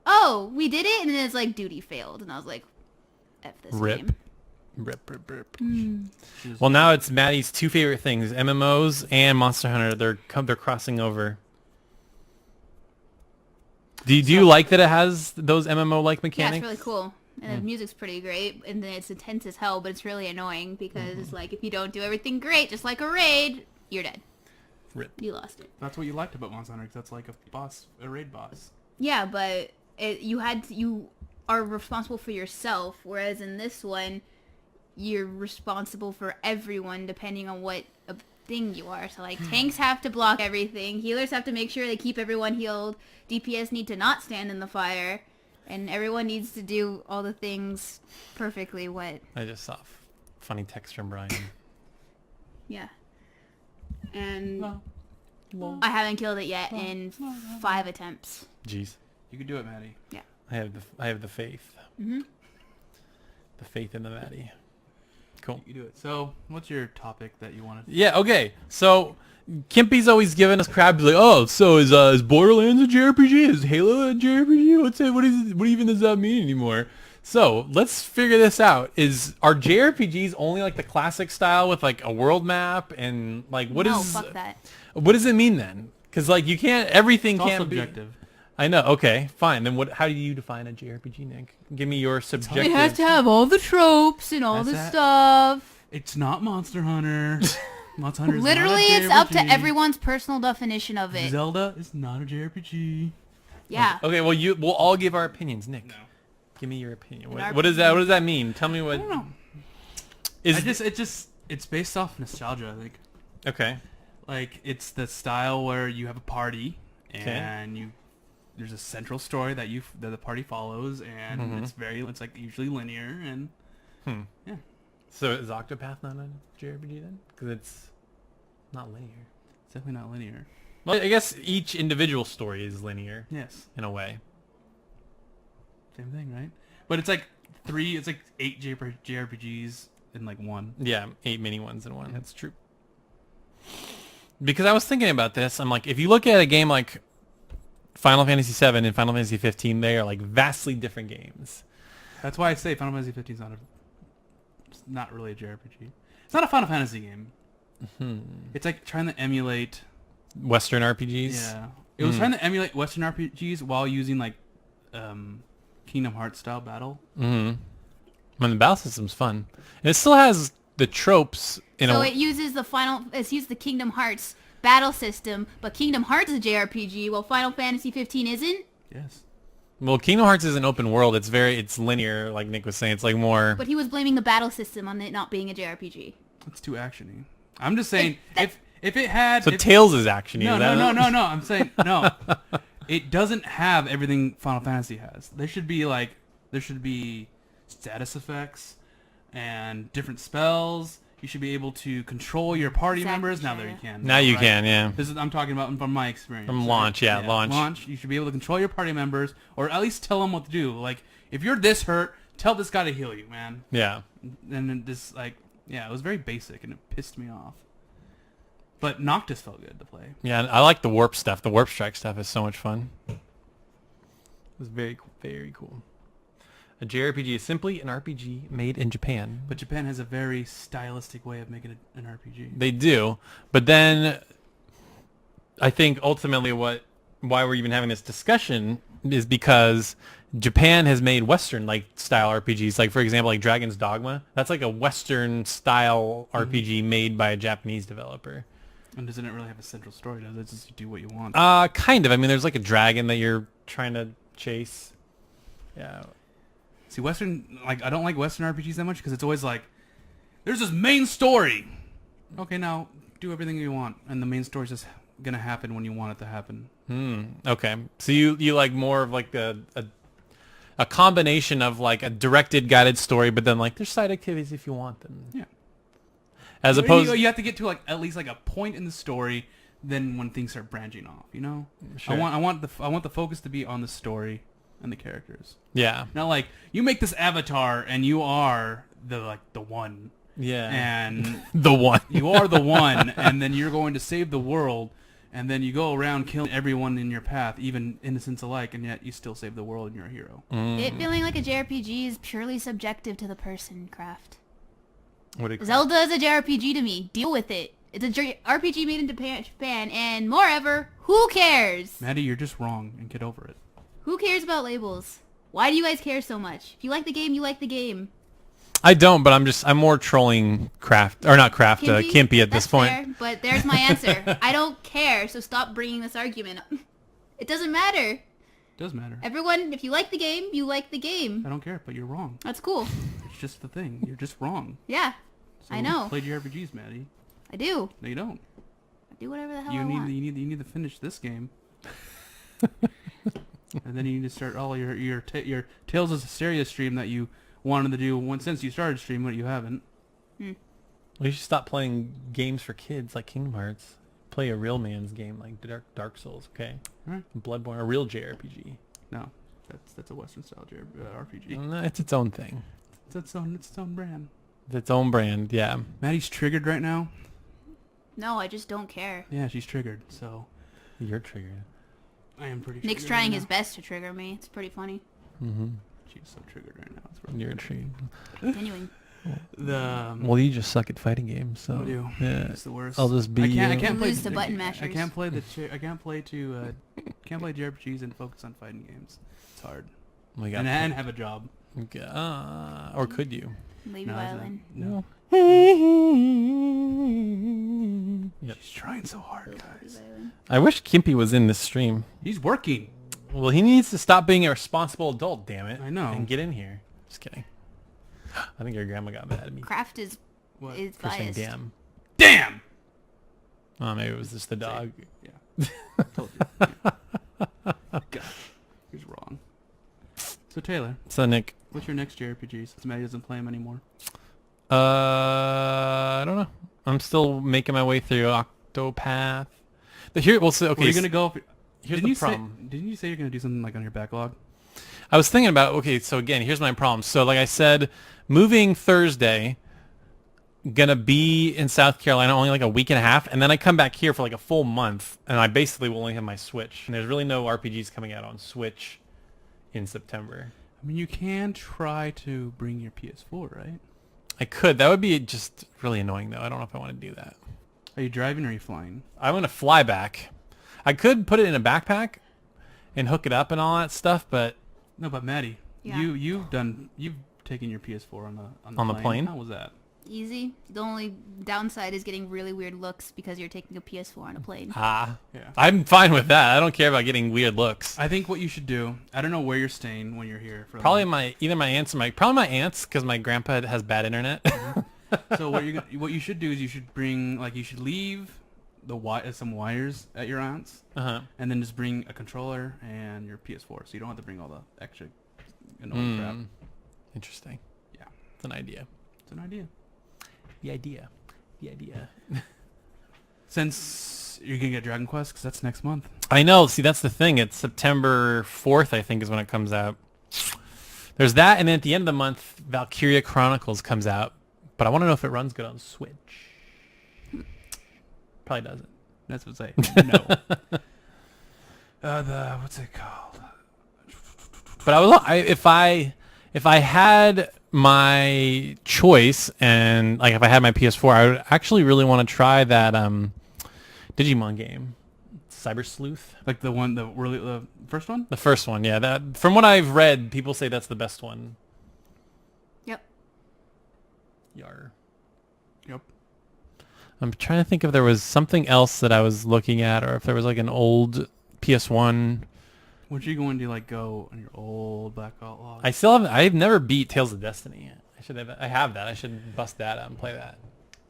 oh, we did it, and then it's like duty failed, and I was like, F this game.
Rip. Well, now it's Maddie's two favorite things: MMOs and Monster Hunter. They're crossing over. Do you like that it has those MMO-like mechanics?
Yeah, it's really cool. And the music's pretty great, and then it's intense as hell, but it's really annoying because, like, if you don't do everything great, just like a raid, you're dead.
Rip.
You lost it.
That's what you liked about Monster Hunter, 'cause that's like a raid boss.
Yeah, but you are responsible for yourself, whereas in this one, you're responsible for everyone depending on what thing you are. So, like, tanks have to block everything, healers have to make sure they keep everyone healed, DPS need to not stand in the fire, and everyone needs to do all the things perfectly.
I just saw funny text from Brian.
Yeah. And I haven't killed it yet in 5 attempts.
Jeez.
You can do it, Maddie.
Yeah.
I have the faith. The faith in the Maddie. Cool.
You can do it. So, what's your topic that you wanted?
Yeah, okay. So, Kimpy's always giving us crap. He's like, oh, so is Borderlands a JRPG? Is Halo a JRPG? What even does that mean anymore? So, let's figure this out. Are JRPGs only like the classic style with like a world map and like
fuck that.
What does it mean then? Because like you can't, everything
It's all
can't
subjective.
I know. Okay, fine. Then how do you define a JRPG, Nick? Give me your subjective.
It has to have all the tropes and all the stuff.
It's not Monster Hunter. Monster Hunter is
Literally,
not a
it's up to
JRPG.
everyone's personal definition of it.
Zelda is not a JRPG.
Yeah.
Okay, well, we'll all give our opinions. Nick, give me your opinion.
An
What does that mean? Tell me what.
I don't know. It's based off nostalgia, I think.
Okay.
Like, it's the style where you have a party and there's a central story that the party follows, and it's like usually linear and yeah.
So is Octopath not a JRPG then? Because it's not linear.
It's definitely not linear.
Well, I guess each individual story is linear.
Yes.
In a way.
Same thing, right? But it's like 8 JRPGs in like one.
Yeah, 8 mini ones in one. That's true. Because I was thinking about this, I'm like, if you look at a game like Final Fantasy VII and Final Fantasy 15, they are like vastly different games.
That's why I say Final Fantasy 15 is not really a JRPG. It's not a Final Fantasy game. It's like trying to emulate
Western RPGs.
Yeah, it was trying to emulate Western RPGs while using like Kingdom Hearts style battle.
When the battle system's fun, and it still has the tropes.
It uses the Kingdom Hearts battle system, but Kingdom Hearts is a JRPG, while Final Fantasy 15 isn't.
Yes.
Well, Kingdom Hearts is an open world. It's linear, like Nick was saying. It's like more.
But he was blaming the battle system on it not being a JRPG.
It's too actiony. I'm just saying if it had.
So Tales is actiony.
No. I'm saying no. It doesn't have everything Final Fantasy has. There should be status effects and different spells. You should be able to control your party members. Now there you can.
Now you can, yeah.
I'm talking about from my experience.
From launch, yeah, launch.
Launch. You should be able to control your party members, or at least tell them what to do. Like, if you're this hurt, tell this guy to heal you, man.
Yeah.
And then it was very basic, and it pissed me off. But Noctis felt good to play.
Yeah, I like the warp stuff. The warp strike stuff is so much fun. It was very cool. Very cool. A JRPG is simply an RPG made in Japan.
But Japan has a very stylistic way of making an RPG.
They do. But then I think ultimately why we're even having this discussion is because Japan has made Western style RPGs. Like, for example, like Dragon's Dogma. That's like a Western style RPG made by a Japanese developer.
And doesn't it really have a central story? Does it just do what you want?
Kind of. I mean, there's like a dragon that you're trying to chase. Yeah.
See, I don't like Western RPGs that much because it's always like, there's this main story. Okay, now do everything you want, and the main story's just gonna happen when you want it to happen.
Okay. So you like more of like a combination of like a directed guided story, but then like there's side activities if you want them.
Yeah.
As opposed,
you have to get to like at least like a point in the story. Then when things start branching off, you know.
Sure.
I want the focus to be on the story and the characters.
yeah.
Not like you make this avatar and you are the one.
Yeah.
And
The one.
you are the one, and then you're going to save the world, and then you go around killing everyone in your path, even innocents alike, and yet you still save the world and you're a hero.
It feeling like a JRPG is purely subjective to the person, Craft.
What
Zelda is a JRPG to me. Deal with it. It's a RPG made in Japan, and moreover, who cares?
Maddie, you're just wrong, and get over it.
Who cares about labels? Why do you guys care so much? If you like the game, you like the game.
I don't, but I'm more trolling Kimpy at this
That's
point.
fair, but there's my answer. I don't care, so stop bringing this argument up. It doesn't matter.
It does matter.
Everyone, if you like the game, you like the game.
I don't care, but you're wrong.
That's cool.
It's just the thing. You're just wrong.
Yeah,
So
I know.
Play JRPGs, Maddie.
I do.
No, you don't.
I do whatever the hell
You
I want.
need to finish this game. And then you need to start all your Tales of Hysteria stream that you wanted to do since you started streaming, but you haven't.
Well, you should stop playing games for kids like Kingdom Hearts. Play a real man's game like Dark Souls, okay?
Alright.
Bloodborne, a real JRPG.
No, that's a Western style RPG.
No, it's its own thing.
It's its own brand.
It's its own brand, yeah.
Maddie's triggered right now.
No, I just don't care.
Yeah, she's triggered. So
You're triggered.
I am pretty.
Nick's
triggered
trying
right
his
now.
best to trigger me. It's pretty funny.
Mm-hmm.
She's so triggered right now. It's really
You're
weird.
triggered.
Continuing.
Well, you just suck at fighting games, so
I do.
yeah.
It's the worst.
I'll just be.
I
you.
can't play
Lose to button
I
mashers.
can't play I can't play JRPGs and focus on fighting games. It's hard.
We got
And have a job.
or could you?
Leave
No,
violin.
No.
Yep.
She's trying so hard, guys.
I wish Kimpy was in this stream.
He's working.
Well, he needs to stop being a responsible adult, damn it.
I know.
And get in here. Just kidding. I think your grandma got mad at me
Craft is
What?
for saying
biased.
damn.
Damn.
Oh, maybe it was just the dog.
Yeah. Told you. Yeah. God, he's wrong. So Taylor,
So, Nick,
what's your next JRPG since Maddie doesn't play them anymore?
I don't know. I'm still making my way through Octopath. Okay,
Were you gonna go?
here's
Didn't
the
you
problem.
Didn't you say you're gonna do something like on your backlog?
I was thinking about, so again, here's my problem. So like I said, moving Thursday, gonna be in South Carolina only like a week and a half, and then I come back here for like a full month, and I basically will only have my Switch. And there's really no RPGs coming out on Switch in September.
I mean, you can try to bring your PS4, right?
I could. That would be just really annoying, though. I don't know if I want to do that.
Are you driving or are you flying?
I'm gonna fly back. I could put it in a backpack and hook it up and all that stuff, but
No, but Maddie,
Yeah.
you've taken your PS4 on the
plane?
How was that?
Easy. The only downside is getting really weird looks because you're taking a PS4 on a plane.
Yeah.
I'm fine with that. I don't care about getting weird looks.
I think what you should do. I don't know where you're staying when you're here. For
Probably
like,
either my aunts or probably my aunts, because my grandpa has bad internet.
So what you should do is you should leave some wires at your aunt's,
Uh-huh.
and then just bring a controller and your PS4, so you don't have to bring all the extra annoying crap.
Interesting.
Yeah,
It's an idea.
it's an idea.
The idea.
Since you're gonna get Dragon Quest, because that's next month.
I know. See, that's the thing. It's September 4th, I think, is when it comes out. There's that, and then at the end of the month, Valkyria Chronicles comes out. But I want to know if it runs good on Switch. Probably doesn't.
That's what I say. No. What's it called?
But if I had my choice and like if I had my PS4, I would actually really want to try that Digimon game, Cyber Sleuth.
Like the first one?
The first one, yeah. That from what I've read, people say that's the best one.
Yep.
Yar.
Yep.
I'm trying to think if there was something else that I was looking at, or if there was like an old PS1.
What are you going to go on your old Black Outlaw?
I've never beat Tales of Destiny yet. I have that. I should bust that out and play that.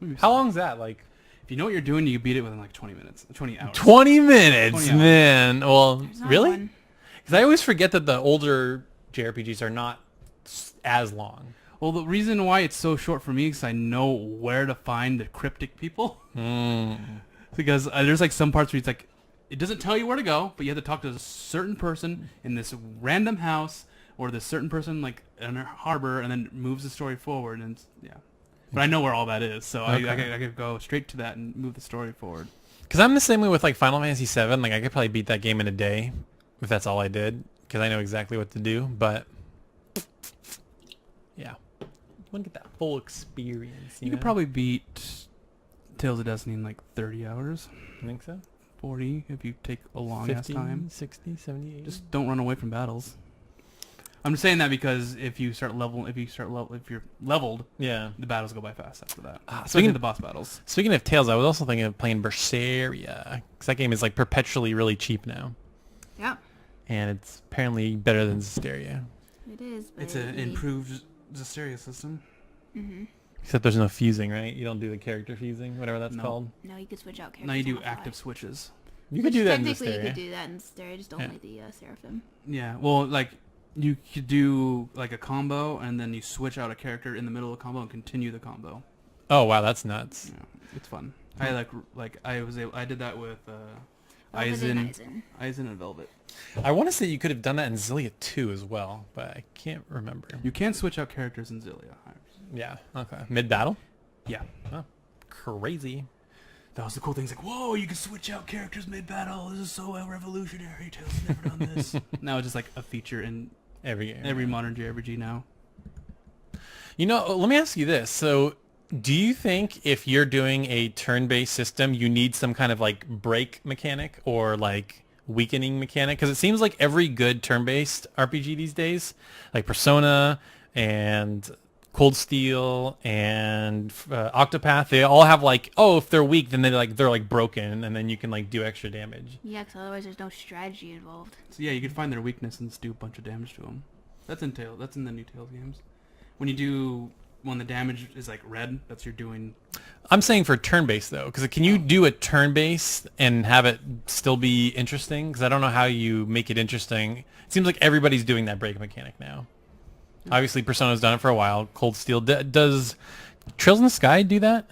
Maybe
How long is that? Like,
If If you know what you're doing, you can beat it within like 20 minutes, 20 hours.
20 minutes,
20 hours.
man. Well,
There's not
really?
one.
Because I always forget that the older JRPGs are not as long.
Well, the reason why it's so short for me is I know where to find the cryptic people. Because there's like some parts where it's like, it doesn't tell you where to go, but you have to talk to a certain person in this random house or this certain person like in a harbor, and then it moves the story forward. And yeah, but I know where all that is, so I could go straight to that and move the story forward.
Because I'm the same way with like Final Fantasy VII. Like I could probably beat that game in a day if that's all I did, because I know exactly what to do. But yeah, you want to get that full experience.
You could probably beat Tales of Destiny in like 30 hours.
I think so.
40 if you take a long ass
50,
time.
60, 70, 80.
Just don't run away from battles. I'm just saying that because if you're leveled,
yeah.
the battles go by fast after that. Especially
speaking-
the boss battles.
Speaking of Tales, I was also thinking of playing Berseria, because that game is like perpetually really cheap now,
Yeah,
and it's apparently better than Zestiria.
it is. But
It's an improved Zestiria system.
Except there's no fusing, right? You don't do the character fusing, whatever that's
No.
called.
No, you could switch out characters.
Now you do
on the fly.
active switches.
You could do that in
Technically, you
Zestiria.
could do that in Stereo, just only the Seraphim.
Yeah, well, like you could do like a combo, and then you switch out a character in the middle of the combo and continue the combo.
Oh wow, that's nuts.
Yeah, it's fun. I I did that with
Velvet and
Aizen and Velvet.
I want to say you could have done that in Xillia 2 as well, but I can't remember.
You can switch out characters in Xillia.
Yeah. Okay. Mid battle.
Yeah.
Oh, crazy.
That was the cool thing. It's like, whoa, you can switch out characters mid-battle. This is so revolutionary. Tales has never done this. Now it's just like a feature in
Every game.
every modern JRPG now.
You know, let me ask you this. So, do you think if you're doing a turn-based system, you need some kind of like break mechanic or like weakening mechanic? Because it seems like every good turn-based RPG these days, like Persona and Cold Steel and Octopath, they all have like, oh, if they're weak, then they're like broken, and then you can like do extra damage.
Yeah, because otherwise there's no strategy involved.
So yeah, you can find their weakness and just do a bunch of damage to them. That's in the new Tales games. When the damage is like red, that's you're doing.
I'm saying for turn-based though, because can you do a turn-based and have it still be interesting? Because I don't know how you make it interesting. It seems like everybody's doing that break mechanic now. Obviously, Persona's done it for a while. Cold Steel. Does Trails in the Sky do that?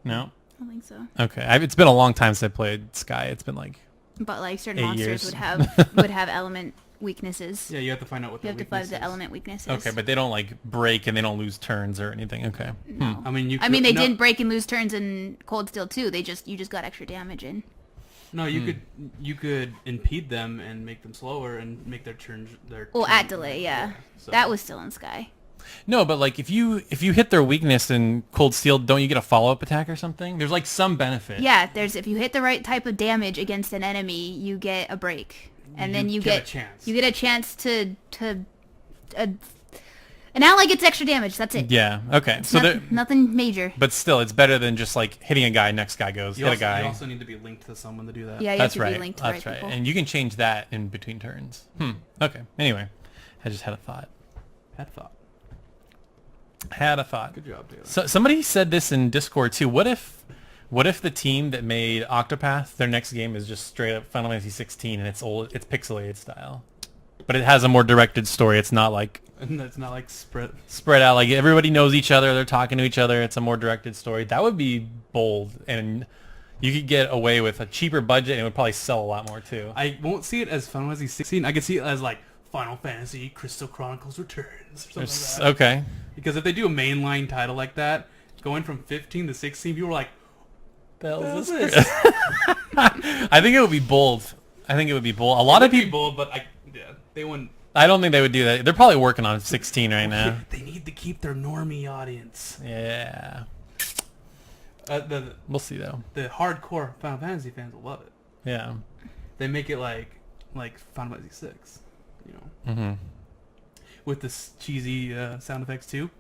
No?
I don't think so.
Okay. It's been a long time since I played Sky. It's been like...
But like certain
8
monsters
years.
would have element weaknesses.
Yeah, you have to find out what
You
the
have to find
weakness
the
is.
element weaknesses.
Okay, but they don't like break and they don't lose turns or anything. Okay.
No.
I mean,
they didn't break and lose turns in Cold Steel 2. You just got extra damage in.
No, you could impede them and make them slower and make their turns.
Well, at delay, yeah.
So-
That was still in Sky.
No, but like if you hit their weakness in Cold Steel, don't you get a follow-up attack or something? There's like some benefit.
Yeah, if you hit the right type of damage against an enemy, you get a break, and then you get
a chance.
You get a chance to an ally gets extra damage. That's it.
Yeah. Okay. So
Nothing major.
but still, it's better than just like hitting a guy. Next guy goes.
You
Hit a guy.
You also need to be linked to someone to do that.
Yeah, you
That's
have to
right.
be linked to
That's
right
right.
people.
And you can change that in between turns. Okay. Anyway, I just had a thought. Had a thought.
Good job, Taylor.
So somebody said this in Discord too. What if the team that made Octopath, their next game is just straight up Final Fantasy 16 and it's pixelated style, but it has a more directed story. It's not like
And it's not like
spread out. Like everybody knows each other. They're talking to each other. It's a more directed story. That would be bold, and you could get away with a cheaper budget, and it would probably sell a lot more too.
I won't see it as Final Fantasy 16. I could see it as like Final Fantasy Crystal Chronicles Returns or something like that.
Okay.
Because if they do a mainline title like that, going from 15 to 16, people are like,
The hell
"What
is
is
this?
this?"
I think it would be bold. A lot of people.
but they wouldn't.
I don't think they would do that. They're probably working on 16 right now.
They need to keep their normie audience.
Yeah.
The
We'll see though.
hardcore Final Fantasy fans will love it.
Yeah.
They make it like Final Fantasy 6, you know,
Mm-hmm.
with this cheesy sound effects too.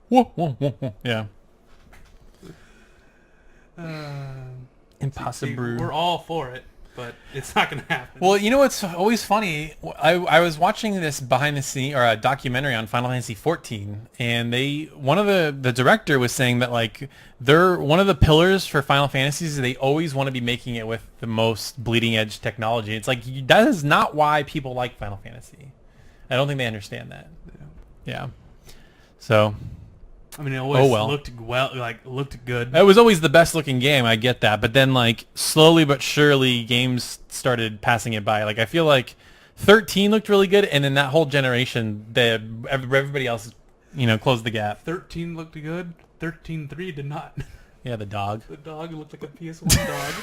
Whoa, whoa, whoa, whoa. Yeah.
See,
Impossible.
we're all for it. but it's not going to happen.
Well, you know what's always funny? I was watching this behind the scene or a documentary on Final Fantasy 14, and one of the director was saying that like they're one of the pillars for Final Fantasies is they always want to be making it with the most bleeding edge technology. It's like that is not why people like Final Fantasy. I don't think they understand that. Yeah. So.
I mean, it always looked good.
It was always the best looking game. I get that, but then like slowly but surely, games started passing it by. Like I feel like 13 looked really good, and then that whole generation, everybody else, closed the gap.
13 looked good. 13.3 did not.
Yeah, the dog.
The dog looked like a PS1 dog.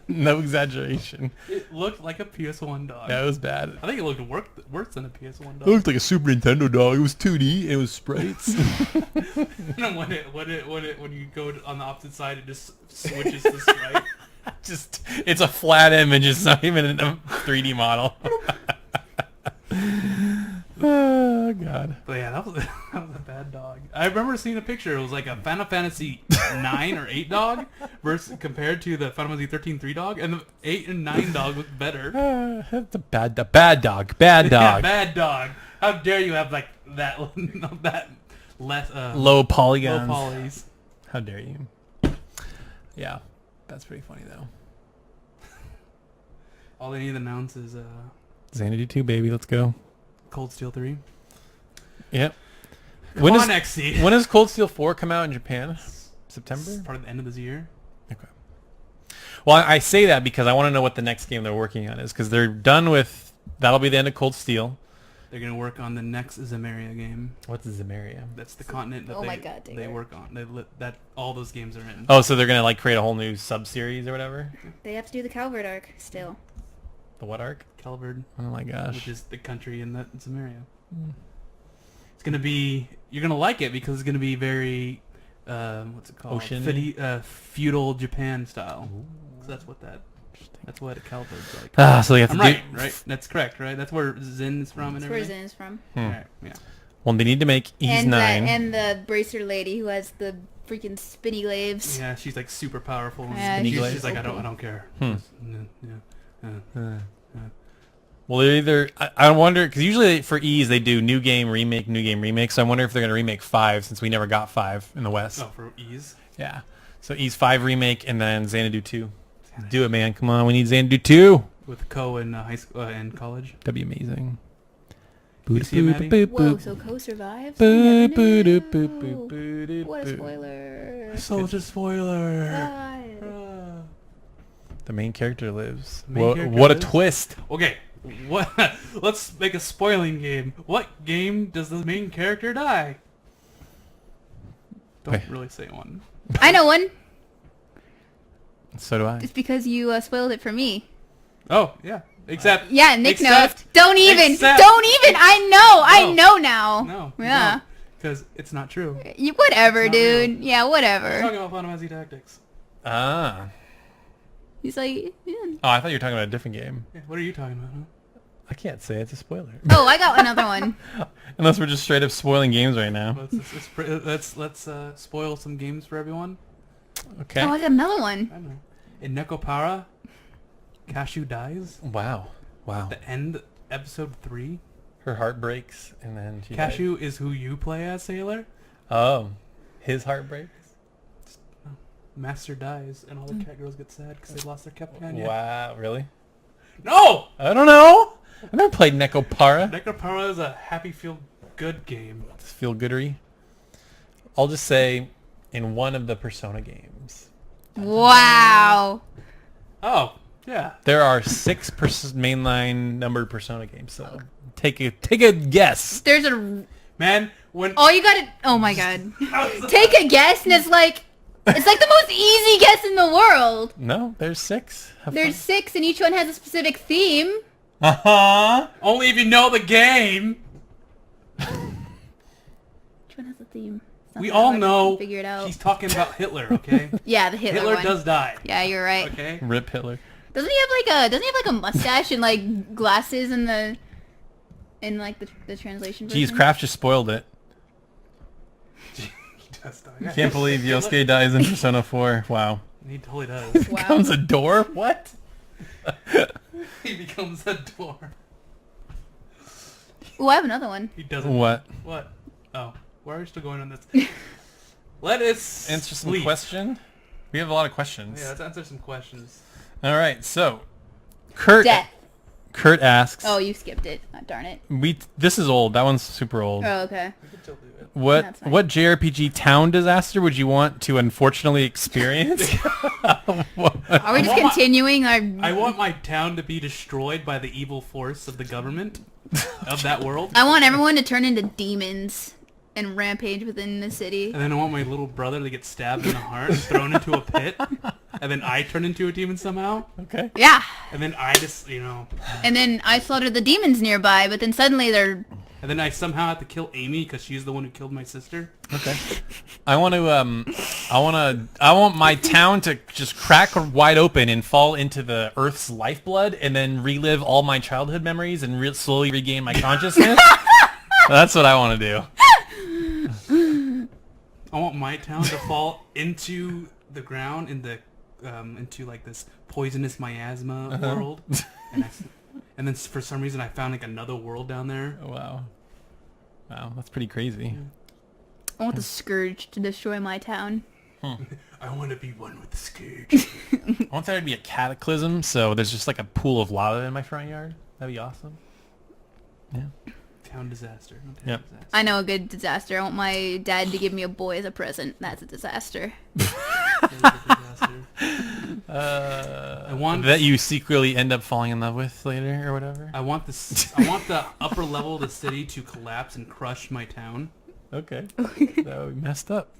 No exaggeration.
It looked like a PS1 dog.
That was bad.
I think it looked worse than a PS1 dog.
It looked like a Super Nintendo dog. It was 2D. It was sprites.
And when you go on the opposite side, it just switches to sprite.
It's a flat image. It's not even a 3D model. Oh God!
But yeah, that was a bad dog. I remember seeing a picture. It was like a Final Fantasy 9 or 8 dog compared to the Final Fantasy 13.3 dog, and the 8 and 9 dog looked better.
That's a bad dog. Bad dog. Bad dog.
Yeah, bad dog. How dare you have like that less
low polygons.
Low polys.
How dare you? Yeah, that's pretty funny though.
All they need to announce is
Xanadu 2, baby. Let's go.
Cold Steel 3.
Yep.
When
does Cold Steel 4 come out in Japan? September?
It's part of the end of this year.
Okay. Well, I say that because I want to know what the next game they're working on is, because they're done with... That'll be the end of Cold Steel.
They're going to work on the next Zemeria game.
What's Zemeria?
That's the continent that they work on. That all those games are in.
Oh, so they're going to like create a whole new sub-series or whatever?
They have to do the Calvert arc still.
The what arc?
Calvard.
Oh my gosh.
Which is the country in that Zemeria. It's going to be... You're going to like it because it's going to be very... what's it called? Feudal Japan style. So that's what a Calvard's like.
So they have to
right? That's correct, right? That's where Zen is from and
That's
everything?
where Zen is from.
Right, yeah.
Well, they need to make Ease 9.
And the bracer lady who has the freaking spinny glaives.
Yeah, she's like super powerful.
Yeah,
she's like, I don't care.
Well, they're either... I wonder... Because usually for Ease, they do new game, remake. So I wonder if they're going to remake 5, since we never got 5 in the West.
Oh, for Ease?
Yeah. So Ease 5 remake, and then Xanadu 2. Do it, man. Come on. We need Xanadu 2.
With Ko in high school and college.
That'd be amazing.
Whoa, so Ko survives? What a spoiler.
Such a spoiler.
God.
The main character lives.
What a
twist.
Okay. Let's make a spoiling game. What game does the main character die? Don't really say one.
I know one.
So do I.
It's because you spoiled it for me.
Oh, yeah. Except...
Yeah, Nick knows. Don't even.
No.
I know now.
No.
Yeah.
Because it's not true.
Whatever,
It's not
dude.
real.
Yeah,
We're
whatever.
talking about Final Fantasy Tactics.
Ah.
He's like, yeah.
Oh, I thought you were talking about a different game.
Yeah, what are you talking about, huh?
I can't say. It's a spoiler.
Oh, I got another one.
Unless we're just straight up spoiling games right now.
Let's spoil some games for everyone.
Okay.
Oh, I got another one.
I don't know. In Nekopara, Cashew dies.
Wow.
At the end, episode 3.
Her heart breaks, and then she
Cashew is who you play as, Sailor.
Oh. His heart breaks?
Master dies, and all the cat girls get sad because they lost their companion.
Wow. Really?
No!
I don't know. I've never played Nekopara.
Nekopara is a happy feel-good game.
It's feel goodery. I'll just say, in one of the Persona games.
Wow.
Oh, yeah.
There are 6 mainline numbered Persona games, so take a guess.
There's a...
Man, when...
Oh, you gotta... Oh, my God. Take a guess, and it's like the most easy guess in the world.
No, there's 6.
There's 6, and each one has a specific theme.
Uh-huh.
Only if you know the game.
Which one has a theme?
We all know
figure it out.
he's talking about Hitler, okay?
Yeah, the Hitler one.
Hitler does die.
Yeah, you're right.
Okay?
Rip Hitler.
Doesn't he have like a mustache and like glasses in the translation version?
Jeez, Kraft just spoiled it.
He does die.
Can't believe Yosuke dies in Persona 4. Wow.
He totally does.
Wow.
Comes a door? What?
He becomes a door.
Oh, I have another one.
He doesn't.
What?
What? Oh, why are we still going on this? Let us
Answer some
sleep.
question. We have a lot of questions.
Yeah, let's answer some questions.
All right, so Kurt
Death.
Kurt asks.
Oh, you skipped it. Oh, darn it.
This is old. That one's super old.
Oh, okay.
We can still do it.
That's fine.
What JRPG town disaster would you want to unfortunately experience?
Are we just continuing?
I want my town to be destroyed by the evil force of the government of that world.
I want everyone to turn into demons and rampage within the city.
And then I want my little brother to get stabbed in the heart and thrown into a pit. And then I turn into a demon somehow.
Okay.
Yeah.
And then I just,
And then I slaughter the demons nearby, but then suddenly they're...
And then I somehow have to kill Amy because she's the one who killed my sister.
Okay. I want my town to just crack wide open and fall into the Earth's lifeblood, and then relive all my childhood memories and slowly regain my consciousness. That's what I want to do.
I want my town to fall into the ground into like this poisonous miasma world. And then for some reason I found like another world down there.
Oh, wow, that's pretty crazy.
I want the Scourge to destroy my town.
I want to be one with the Scourge.
I want there to be a cataclysm, so there's just like a pool of lava in my front yard. That'd be awesome. Yeah.
Town disaster.
Yep.
Disaster.
I know a good disaster. I want my dad to give me a boy as a present. That's a disaster.
I want
that you secretly end up falling in love with later or whatever.
I want the upper level of the city to collapse and crush my town.
Okay. That would be messed up.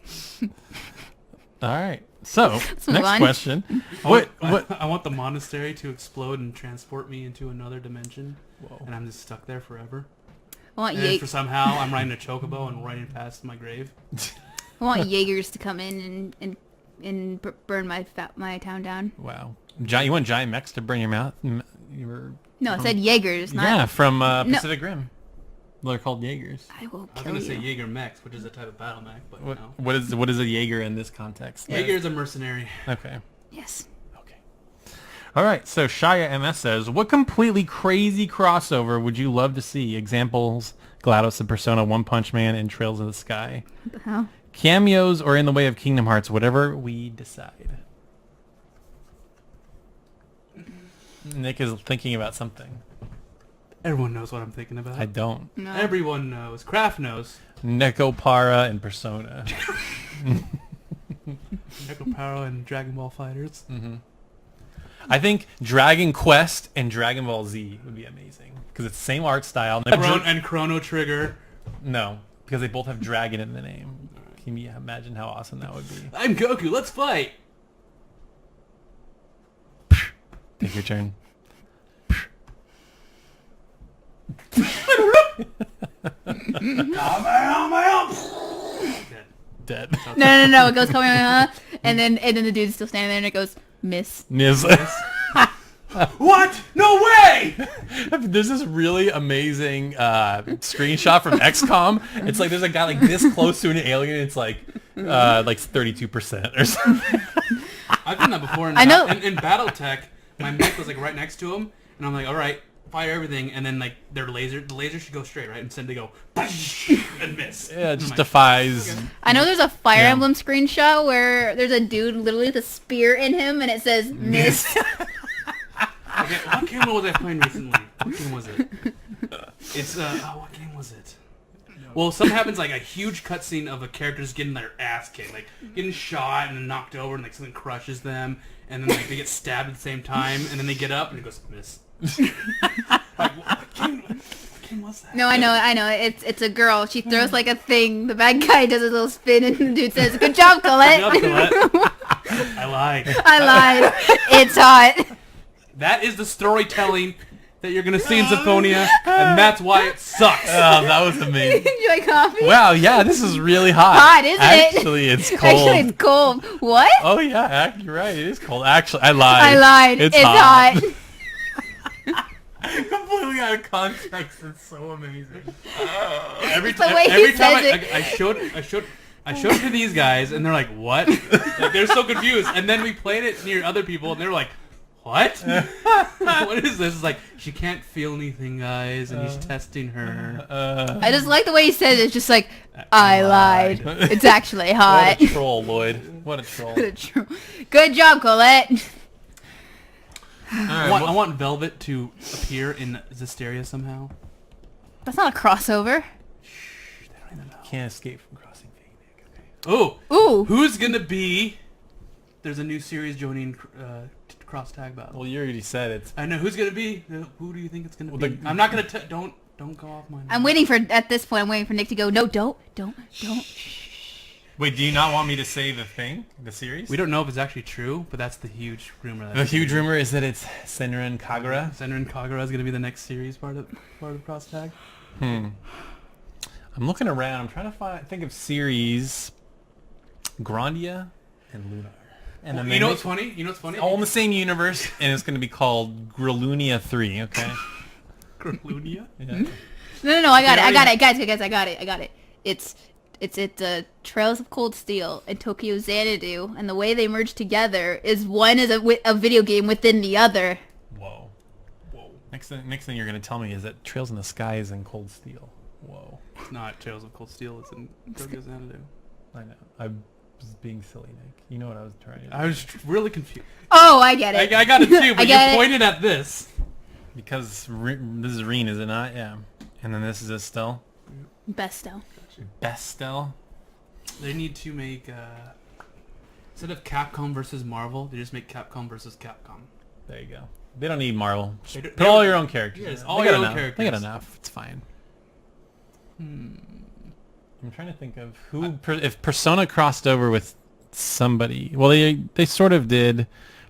All right. So,
move
next
on.
question.
What?
What?
I want the monastery to explode and transport me into another dimension.
Whoa.
And I'm just stuck there forever.
I want
And for somehow I'm riding a chocobo and running past my grave.
I want Jaegers to come in and burn my town down.
Wow. You want giant mechs to burn your mouth? You were...
No, I said Jaegers, not...
Yeah, from Pacific Rim. They're called Jaegers.
I will
I was
kill
gonna
you.
say Jaeger mechs, which is a type of battle mech, but no.
What is a Jaeger in this context?
Jaeger is a mercenary.
Okay.
Yes.
Okay. All right. So Shia MS says, what completely crazy crossover would you love to see? Examples: GLaDOS and Persona, One Punch Man, and Trails in the Sky.
What the hell?
Cameos or in the way of Kingdom Hearts, whatever we decide. Nick is thinking about something.
Everyone knows what I'm thinking about.
I don't.
No.
Everyone knows. Kraft knows.
Nekopara and Persona.
Nekopara and Dragon Ball Fighters.
Mm-hmm. I think Dragon Quest and Dragon Ball Z would be amazing because it's the same art style.
And Chrono Trigger.
No, because they both have dragon in the name. Can you imagine how awesome that would be?
I'm Goku. Let's fight.
Take your turn. Dead.
No. It goes coming, and then the dude's still standing there, and it goes miss.
What? No way!
There's this really amazing screenshot from XCOM. It's like there's a guy like this close to an alien. It's like 32% or something.
I've done that before. In BattleTech, my mech was like right next to him, and I'm like, all right, fire everything, and then like the laser should go straight, right? Instead they go and miss.
Yeah, it just defies.
Okay. I know there's a Fire Emblem screenshot where there's a dude literally with a spear in him, and it says miss.
Okay, what game was I playing recently? What game was it? It's what game was it? Well, something happens like a huge cutscene of a character's getting their ass kicked, like getting shot and then knocked over, and like something crushes them, and then like they get stabbed at the same time, and then they get up and it goes miss. Like what game was that?
No, I know. It's a girl. She throws like a thing. The bad guy does a little spin, and the dude says, "Good job, Colette."
Good job, Colette. I lied.
I lied. It's hot.
That is the storytelling that you're gonna see in Symphonia, and that's why it sucks.
Oh, that was amazing.
Enjoy coffee.
Wow, yeah, this is really hot.
Hot, isn't it?
Actually, it's cold.
Actually, it's cold. What?
Oh yeah, you're right. It is cold. Actually, I lied.
I lied. It's hot.
Completely out of context. It's so amazing.
Every
the way he
time
says it.
I showed it to these guys, and they're like, "What?" Like, they're so confused. And then we played it near other people, and they were like, what? What is this? It's like, she can't feel anything, guys, and he's testing her.
I just like the way he says it. It's just like, I lied. It's actually hot.
What a troll, Lloyd. What a troll.
Good job, Colette.
I want Velvet to appear in Zestiria somehow.
That's not a crossover.
Can't escape from crossing fate. Okay.
Ooh.
Who's gonna be? There's a new series joining Cross Tag Battle.
Well, you already said it.
I know who's gonna be. Who do you think it's gonna be? I'm not gonna don't go off my.
I'm waiting for I'm waiting for Nick to go. No, don't.
Wait, do you not want me to say the thing, the series?
We don't know if it's actually true, but that's the huge rumor.
The huge rumor is that it's Senran Kagura.
Senran Kagura is gonna be the next series part of Cross Tag.
I'm looking around. I'm trying to think of series. Grandia and Lunar. And then
you know what's funny?
All in the same universe, and it's going to be called Grilunia 3. Okay.
Grilunia?
Yeah.
No. I got it, guys. I got it. It's Trails of Cold Steel and Tokyo Xanadu, and the way they merge together is one is a video game within the other.
Whoa. Next thing you're going to tell me is that Trails in the Sky is in Cold Steel. Whoa.
It's not Trails of Cold Steel. It's in Tokyo Xanadu.
I know. I was being silly, Nick. You know what I was trying to do.
I was really confused.
Oh, I get it.
I got it too, but you pointed at this.
Because this is Reen, is it not? Yeah. And then this is Estelle.
Bestel.
Bestel.
They need to make instead of Capcom versus Marvel, they just make Capcom versus Capcom.
There you go. They don't need Marvel.
Put
all your own characters.
Yes, all your own characters.
They got enough. It's fine. I'm trying to think of who if Persona crossed over with somebody. Well, they sort of did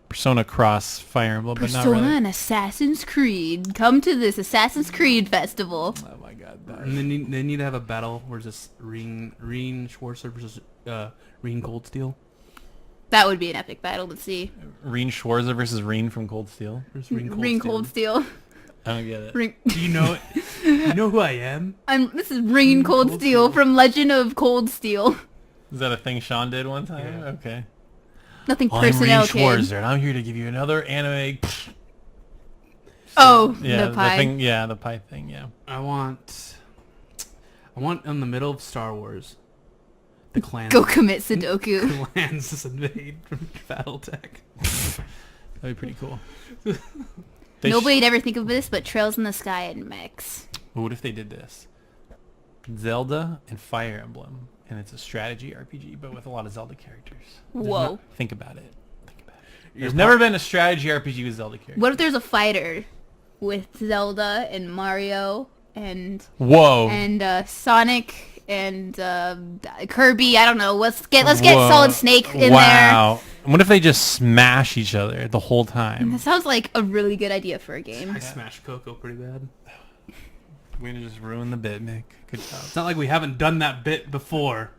Persona cross Fire Emblem, but not really.
Persona and Assassin's Creed. Come to this Assassin's Creed festival.
Oh my god.
And they need to have a battle where it's just Reen Schwarzer versus Reen Coldsteel.
That would be an epic battle to see.
Reen Schwarzer versus Reen from Cold Steel.
Reen Cold Steel.
I don't get it.
Do you know it? You know who I am?
This is Reen Cold Steel from Legend of Cold Steel.
Is that a thing Sean did one time?
Yeah.
Okay.
Nothing
I'm
personnel,
Reen Schwarzer, and I'm here to give you another anime.
Oh,
Yeah,
the pie.
thing. Yeah, the pie thing. Yeah.
I want in the middle of Star Wars, the clans.
Go commit Sudoku.
Clans just invade from BattleTech.
That'd be pretty cool.
Nobody'd ever think of this, but Trails in the Sky and mechs.
What if they did this? Zelda and Fire Emblem, and it's a strategy RPG, but with a lot of Zelda characters.
Whoa.
Think about it. There's never been a strategy RPG with Zelda characters.
What if there's a fighter with Zelda and Mario and Sonic and Kirby? I don't know. Let's get Solid Snake in there.
Wow. What if they just smash each other the whole time?
That sounds like a really good idea for a game.
I smashed Coco pretty bad.
We're gonna just ruin the bit, Nick. Good job.
It's not like we haven't done that bit before.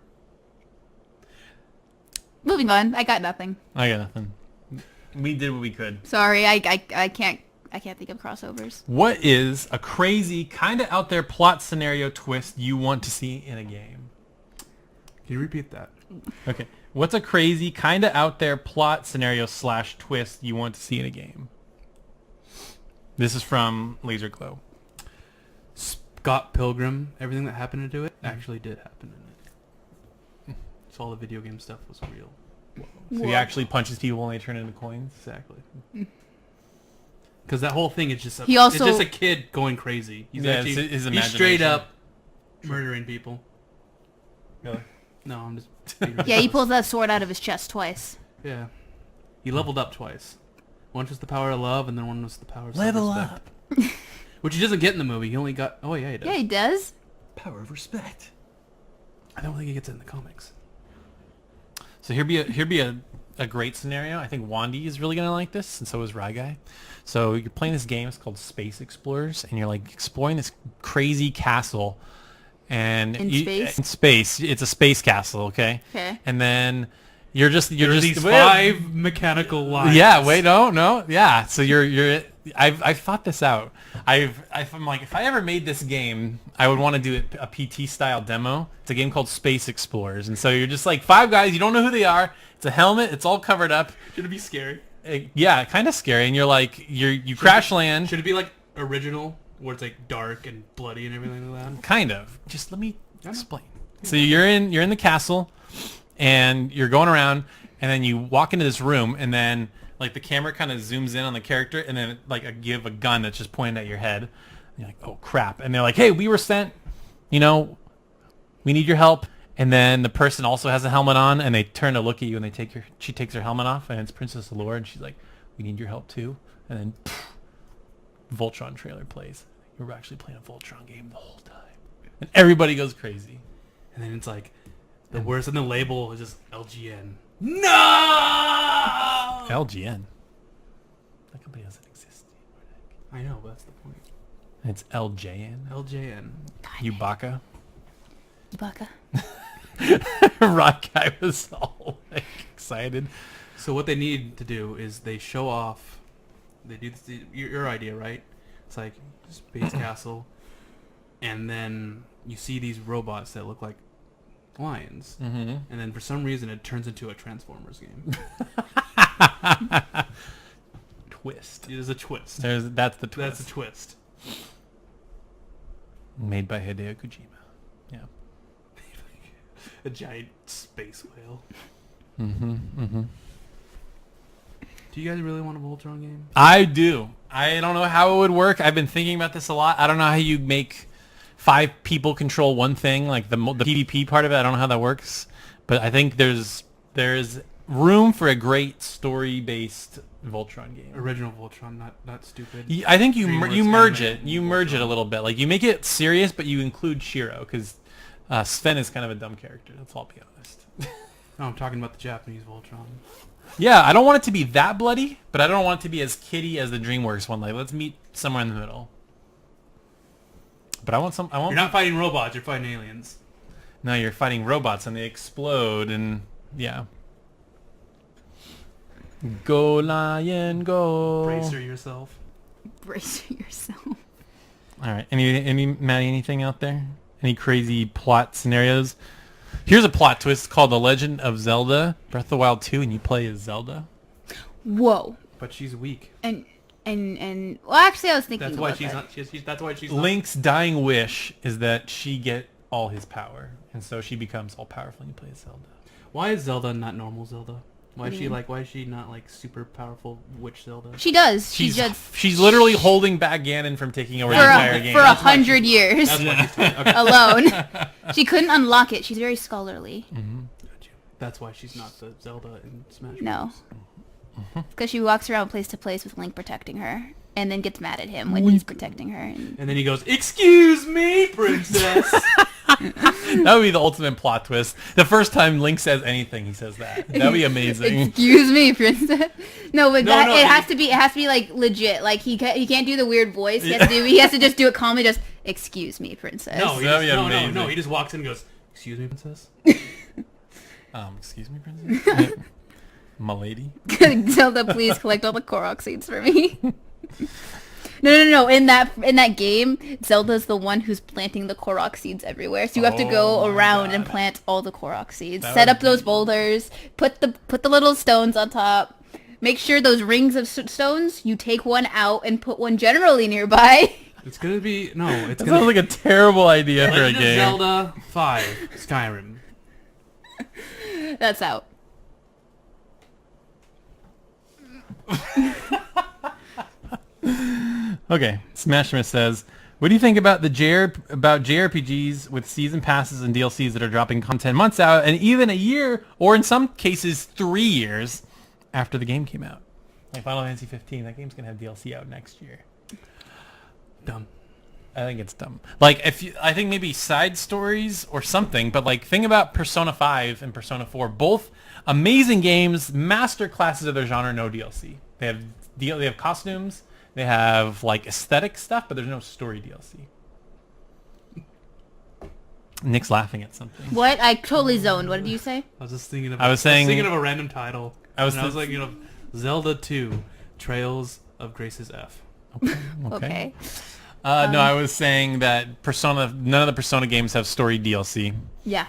Moving on. I got nothing.
I got nothing. We did what we could.
Sorry, I can't think of crossovers.
What is a crazy, kind of out there plot scenario twist you want to see in a game?
Can you repeat that?
Okay. What's a crazy, kind of out there plot scenario / twist you want to see in a game? This is from Laser Glow.
Scott Pilgrim, everything that happened to it actually did happen in it. So all the video game stuff was real.
So he actually punches people and they turn into coins?
Exactly. Because that whole thing is just it's just a kid going crazy. He's
his
he's straight up murdering people.
Really?
No, I'm just...
Yeah, he pulls that sword out of his chest twice.
Yeah. He leveled up twice. Once was the power of love, and then one was the power of
Level
self-respect.
up.
Which he doesn't get in the movie. He only got... Oh, yeah, he does.
Yeah, he does.
Power of respect.
I don't think he gets it in the comics.
So here'd be a great scenario. I think Wandy is really gonna like this, and so is Rye Guy. So you're playing this game. It's called Space Explorers, and you're like exploring this crazy castle. And
in
space, it's a space castle, okay?
Okay.
And then you're just
these 5 mechanical lines.
Yeah. Wait. No. Yeah. So I've thought this out. I'm like, if I ever made this game, I would want to do a PT style demo. It's a game called Space Explorers, and so you're just like 5 guys. You don't know who they are. It's a helmet. It's all covered up.
Should it be scary?
Yeah, kind of scary. And you're like, you crash land.
Should it be like original, where it's like dark and bloody and everything like that?
Kind of. Just let me explain. So you're in the castle, and you're going around, and then you walk into this room, and then like the camera kind of zooms in on the character, and then like give a gun that's just pointed at your head. And you're like, oh crap! And they're like, hey, we were sent. We need your help. And then the person also has a helmet on, and they turn to look at you, and she takes her helmet off, and it's Princess Allure, and she's like, we need your help too. And then Voltron trailer plays. You were actually playing a Voltron game the whole time. And everybody goes crazy.
And then it's like, the worst, and the label is just LGN. No!
LGN? That company doesn't exist anymore.
I know, but that's the point.
It's LJN?
LJN.
Chewbacca?
Chewbacca.
Rock guy was all like, excited.
So what they need to do is they show off. They do this, your idea, right? It's like Space Castle, and then you see these robots that look like lions, and then for some reason it turns into a Transformers game.
Twist.
It is a twist.
That's the twist.
That's a twist.
Made by Hideo Kojima. Yeah.
A giant space whale. Do you guys really want a Voltron game?
I do. I don't know how it would work. I've been thinking about this a lot. I don't know how you make 5 people control one thing, like the PvP part of it. I don't know how that works, but I think there's room for a great story-based Voltron game.
Original Voltron, not stupid.
I think you merge it.
animated
You merge it a little bit. Like you make it serious, but you include Shiro because Sven is kind of a dumb character. Let's all be honest.
No, I'm talking about the Japanese Voltron.
Yeah, I don't want it to be that bloody, but I don't want it to be as kiddie as the DreamWorks one. Like, let's meet somewhere in the middle. But I want
You're not fighting robots. You're fighting aliens.
No, you're fighting robots and they explode and yeah. Go lion, go.
Bracer yourself.
Brace yourself.
All right. Any Maddie, anything out there? Any crazy plot scenarios? Here's a plot twist called The Legend of Zelda Breath of the Wild 2, and you play as Zelda.
Whoa.
But she's weak.
And well, actually, I was thinking
That's why
about
she's
that.
not. That's why she's not.
Link's dying wish is that she get all his power, and so she becomes all powerful and you play as Zelda.
Why is Zelda not normal Zelda? Why
What
is
do
she
you
like? Why is she not like super powerful witch Zelda?
She does.
She's literally holding back Ganon from taking over the entire game.
For 100 years
That's why she's okay.
alone. She couldn't unlock it. She's very scholarly.
That's why she's not the Zelda in Smash Bros.
No. Because she walks around place to place with Link protecting her, and then gets mad at him when he's protecting her. And
And then he goes, "Excuse me, princess."
That would be the ultimate plot twist. The first time Link says anything, he says that. That'd be amazing.
Excuse me, princess. No, but
No,
it has to be like legit. Like he can't do the weird voice. He has to just do it calmly. Just excuse me, princess.
No,
That'd be amazing.
no. He just walks in and goes, "Excuse me, princess."
Excuse me, princess? My lady?
Zelda, please collect all the Korok seeds for me. No. In that game, Zelda's the one who's planting the Korok seeds everywhere. So you have to go around and plant all the Korok seeds. Set up those boulders. Put the little stones on top. Make sure those rings of stones, you take one out and put one generally nearby.
It's gonna be
That sounds like a terrible idea for a
Legend of
game.
Zelda 5 Skyrim.
That's out.
Okay, Smashmas says, what do you think about about JRPGs with season passes and DLCs that are dropping content months out and even a year, or in some cases 3 years after the game came out? Like Final Fantasy 15, that game's gonna have DLC out next year.
Dumb.
I think it's dumb. Like, I think maybe side stories or something, but like, think about Persona 5 and Persona 4, both amazing games, master classes of their genre, no DLC. They have costumes, they have like aesthetic stuff, but there's no story DLC. Nick's laughing at something.
What? I totally zoned. What did you say?
I was just thinking of.
I was thinking
of a random title. I was like, Zelda 2, Trails of Grace's F.
Okay.
No, I was saying that none of the Persona games have story DLC.
Yeah.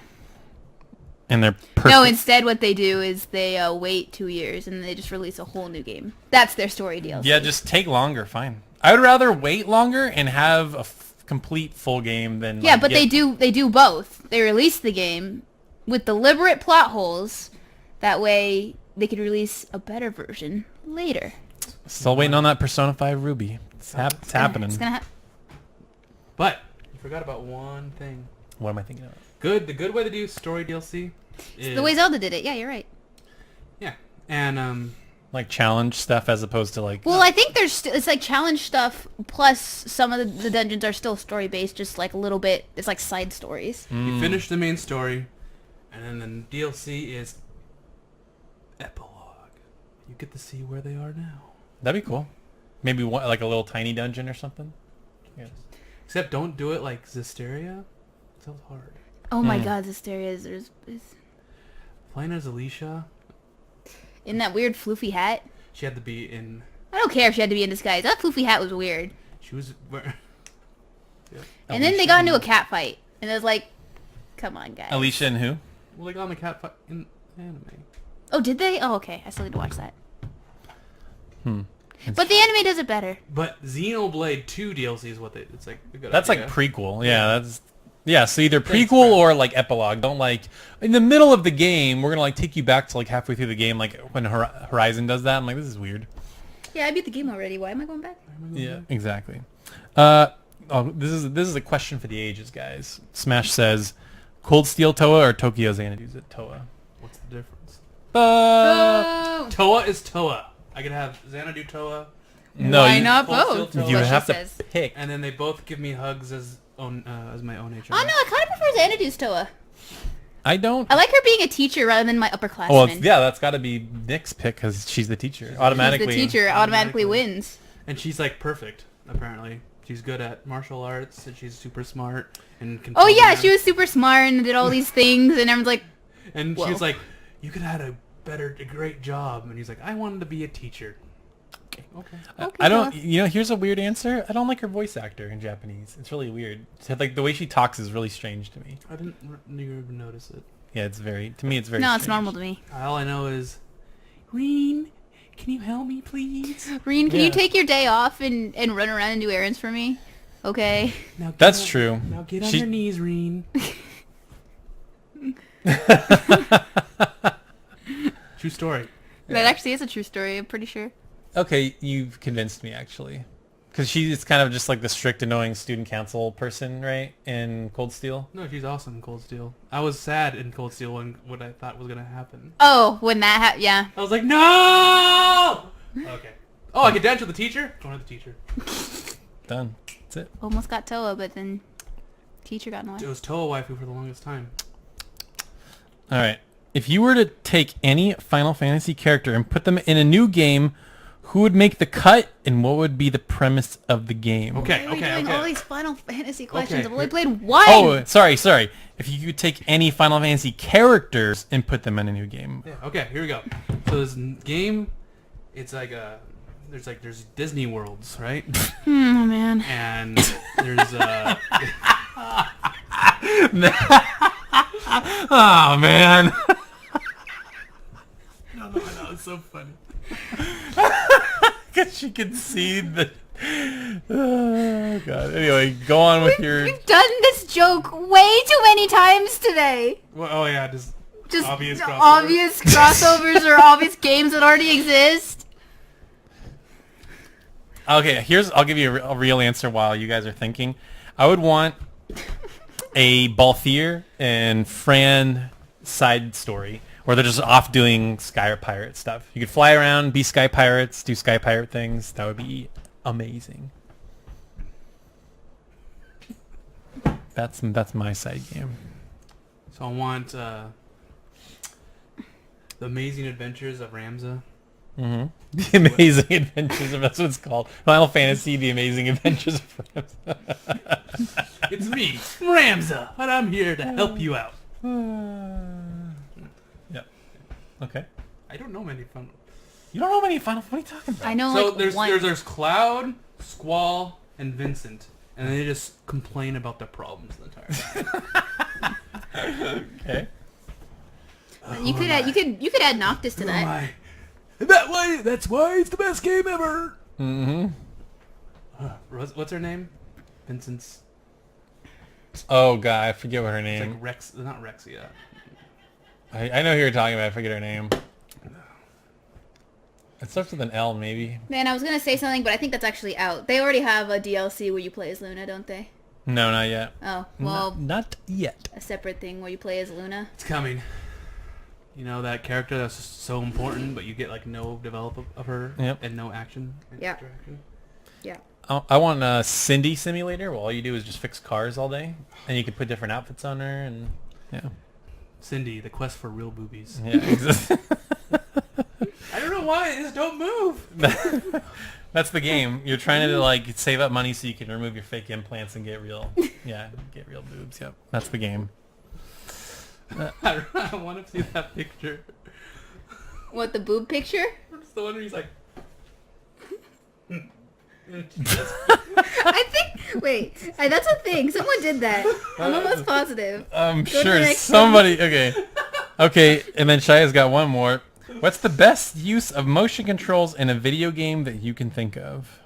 And they're perfect.
No, instead what they do is they wait 2 years and they just release a whole new game. That's their story DLC.
Yeah, just take longer. Fine. I would rather wait longer and have a complete full game than
Yeah, but they do both. They release the game with deliberate plot holes. That way they could release a better version later.
Still waiting on that Persona 5 Ruby. It's happening.
It's gonna
But you forgot about one thing.
What am I thinking of?
The good way to do story DLC is
the way Zelda did it. Yeah, you're right.
yeah, and
Like challenge stuff as opposed to like...
Well, I think it's like challenge stuff plus some of the dungeons are still story based, just like a little bit. It's like side stories.
you finish the main story, and then the DLC is epilogue. You get to see where they are now.
That'd be cool. Maybe one, like a little tiny dungeon or something. Yes.
Except don't do it like Zestiria. It's so hard.
Oh my God, Zestiria is
Playing as Alicia,
in that weird floofy hat.
she had to be in.
I don't care if she had to be in disguise. That floofy hat was weird.
She was. Yeah.
And then they got into a cat fight, and it was like, come on, guys.
Alicia and who?
Well, they got in the cat fight in anime.
Oh, did they? Oh, okay. I still need to watch that. But the anime does it better.
But Xenoblade 2 DLC is what it's like. A good
That's
idea.
like prequel. Yeah, so either prequel or like epilogue. Don't like in the middle of the game. We're gonna like take you back to like halfway through the game, like when Horizon does that. I'm like, this is weird.
Yeah, I beat the game already. Why am I going back?
Yeah, exactly. This is a question for the ages, guys. Smash says, Cold Steel Toa or Tokyo Xanadu's at Toa?
What's the difference?
Oh!
Toa is Toa. I could have Xanadu Toa.
No,
Why not
Cold
both?
Steel Toa.
You
What she
have to
says.
pick.
And then they both give me hugs as my own HR.
Oh no, I kind of prefer Xanadu's Toa.
I don't.
I like her being a teacher rather than my upperclassman.
Well, that's got to be Nick's pick because she's the teacher. Automatically.
The teacher automatically wins.
And she's like perfect, apparently. She's good at martial arts, and she's super smart. And can
Oh yeah,
program.
she was super smart and did all these things, and everyone's like,
And
Whoa.
she was like, "You could have had a great job." And he's like, "I wanted to be a teacher." Okay.
I don't. Here's a weird answer. I don't like her voice actor in Japanese. It's really weird. Like the way she talks is really strange to me.
I didn't even notice it.
Yeah, it's very. To me, it's very.
no,
strange.
it's normal to me.
All I know is, Reen, can you help me, please?
Reen, can
Yeah.
you take your day off and run around and do errands for me? Okay.
Now get
That's
on-
true.
Now get on
She-
your knees, Reen. True story.
That actually is a true story, I'm pretty sure.
Okay, you've convinced me actually, because she's kind of just like the strict, annoying student council person, right? In Cold Steel.
No, she's awesome in Cold Steel. I was sad in Cold Steel when what I thought was gonna happen.
Oh, when that yeah.
I was like, no! Okay. Oh, I could dance with the teacher? Going with the teacher.
Done. That's it.
Almost got Toa, but then teacher got in the
It
way.
was Toa waifu for the longest time.
All right. If you were to take any Final Fantasy character and put them in a new game, who would make the cut, and what would be the premise of the game?
Okay,
Why are we doing all these Final Fantasy questions?
Okay.
I've only played one.
Oh, sorry. If you could take any Final Fantasy characters and put them in a new game.
Yeah, okay, here we go. So this game, it's like there's Disney worlds, right?
Oh man.
And there's
Oh man.
no, it's so funny.
Because you can see the. Oh god. Anyway, go on with your.
We've done this joke way too many times today.
Well, oh yeah, just obvious crossover.
obvious crossovers or obvious games that already exist.
Okay, I'll give you a real answer while you guys are thinking. I would want a Balthier and Fran side story where they're just off doing Sky Pirate stuff. You could fly around, be Sky Pirates, do Sky Pirate things. That would be amazing. That's my side game.
So I want the Amazing Adventures of Ramza.
Mm-hmm. The Amazing Adventures of, that's what it's called. Final Fantasy, The Amazing Adventures of Ramza.
It's me, Ramza, and I'm here to help you out.
Yep. Okay.
I don't know many fun.
You don't know many Final. What are you talking about?
I know
So
like
there's
one.
there's Cloud, Squall, and Vincent, and they just complain about their problems the entire time.
Okay.
You could add Noctis to that.
That's why it's the best game ever.
Mm-hmm.
What's her name? Vincent's.
Oh god, I forget what her
It's
name.
like Rex, not Rexia.
I know who you're talking about. I forget her name. It starts with an L, maybe.
Man, I was gonna say something, but I think that's actually out. They already have a DLC where you play as Luna, don't they?
No, not yet.
Oh, well,
Not yet.
a separate thing where you play as Luna.
It's coming. You know that character that's just so important, but you get like no develop of her and no action.
Yeah.
Interaction.
Yeah.
I want a Cindy simulator where all you do is just fix cars all day, and you can put different outfits on her, and yeah.
Cindy, the quest for real boobies.
Yeah, exactly.
I don't know why it just don't move.
That's the game. You're trying to like save up money so you can remove your fake implants and get real. Yeah, get real boobs. Yep, that's the game.
I want to see that picture.
What, the boob picture?
It's the one where he's like.
I think. Wait, that's a thing. Someone did that. I'm almost positive.
I'm
Go to the
sure
next
somebody. Okay, and then Shaya's got one more. What's the best use of motion controls in a video game that you can think of?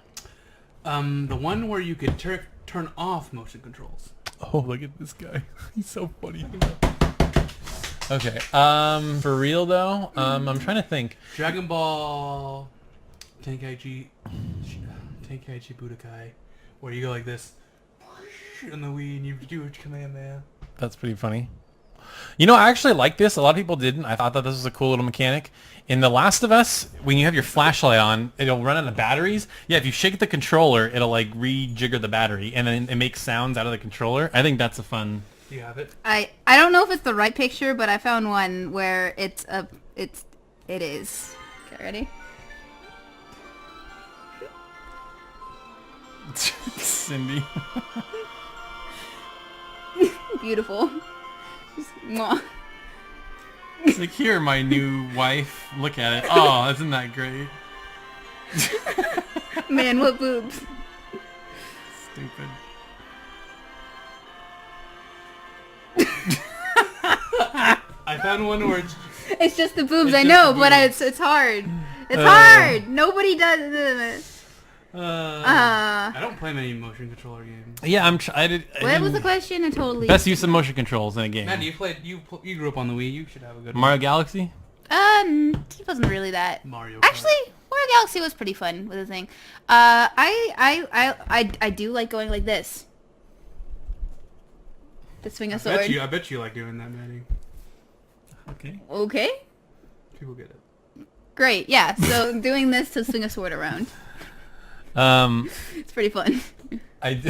The one where you could turn off motion controls.
Oh, look at this guy. He's so funny. Okay. For real though, I'm trying to think.
Dragon Ball Tenkaichi Budokai, where you go like this on the Wii and you do a Kamehameha.
That's pretty funny. You know, I actually like this. A lot of people didn't. I thought that this was a cool little mechanic. In The Last of Us, when you have your flashlight on, it'll run out of batteries. Yeah, if you shake the controller, it'll like rejigger the battery, and then it makes sounds out of the controller. I think that's a fun.
Do you have it?
I don't know if it's the right picture, but I found one where it is. Okay, ready?
Cindy.
Beautiful. Just, mwah.
It's like, here, my new wife. Look at it. Oh, isn't that great?
Man, what boobs.
Stupid.
I found one where
It's just the boobs,
It's
I
just
know,
the
but
boobs.
it's hard. It's hard. Nobody does.
I don't play many motion controller games.
Yeah,
What was the question? I totally.
Best use of motion controls in a game.
Matt, you grew up on the Wii. You should have a good
Mario Galaxy?
He wasn't really that.
Mario Kart.
Actually, Mario Galaxy was pretty fun with the thing. I do like going like this. To swing a sword.
I bet you like doing that, Manny.
Okay.
Okay.
People get it.
Great. Yeah. So doing this to swing a sword around.
It's
pretty fun.
Can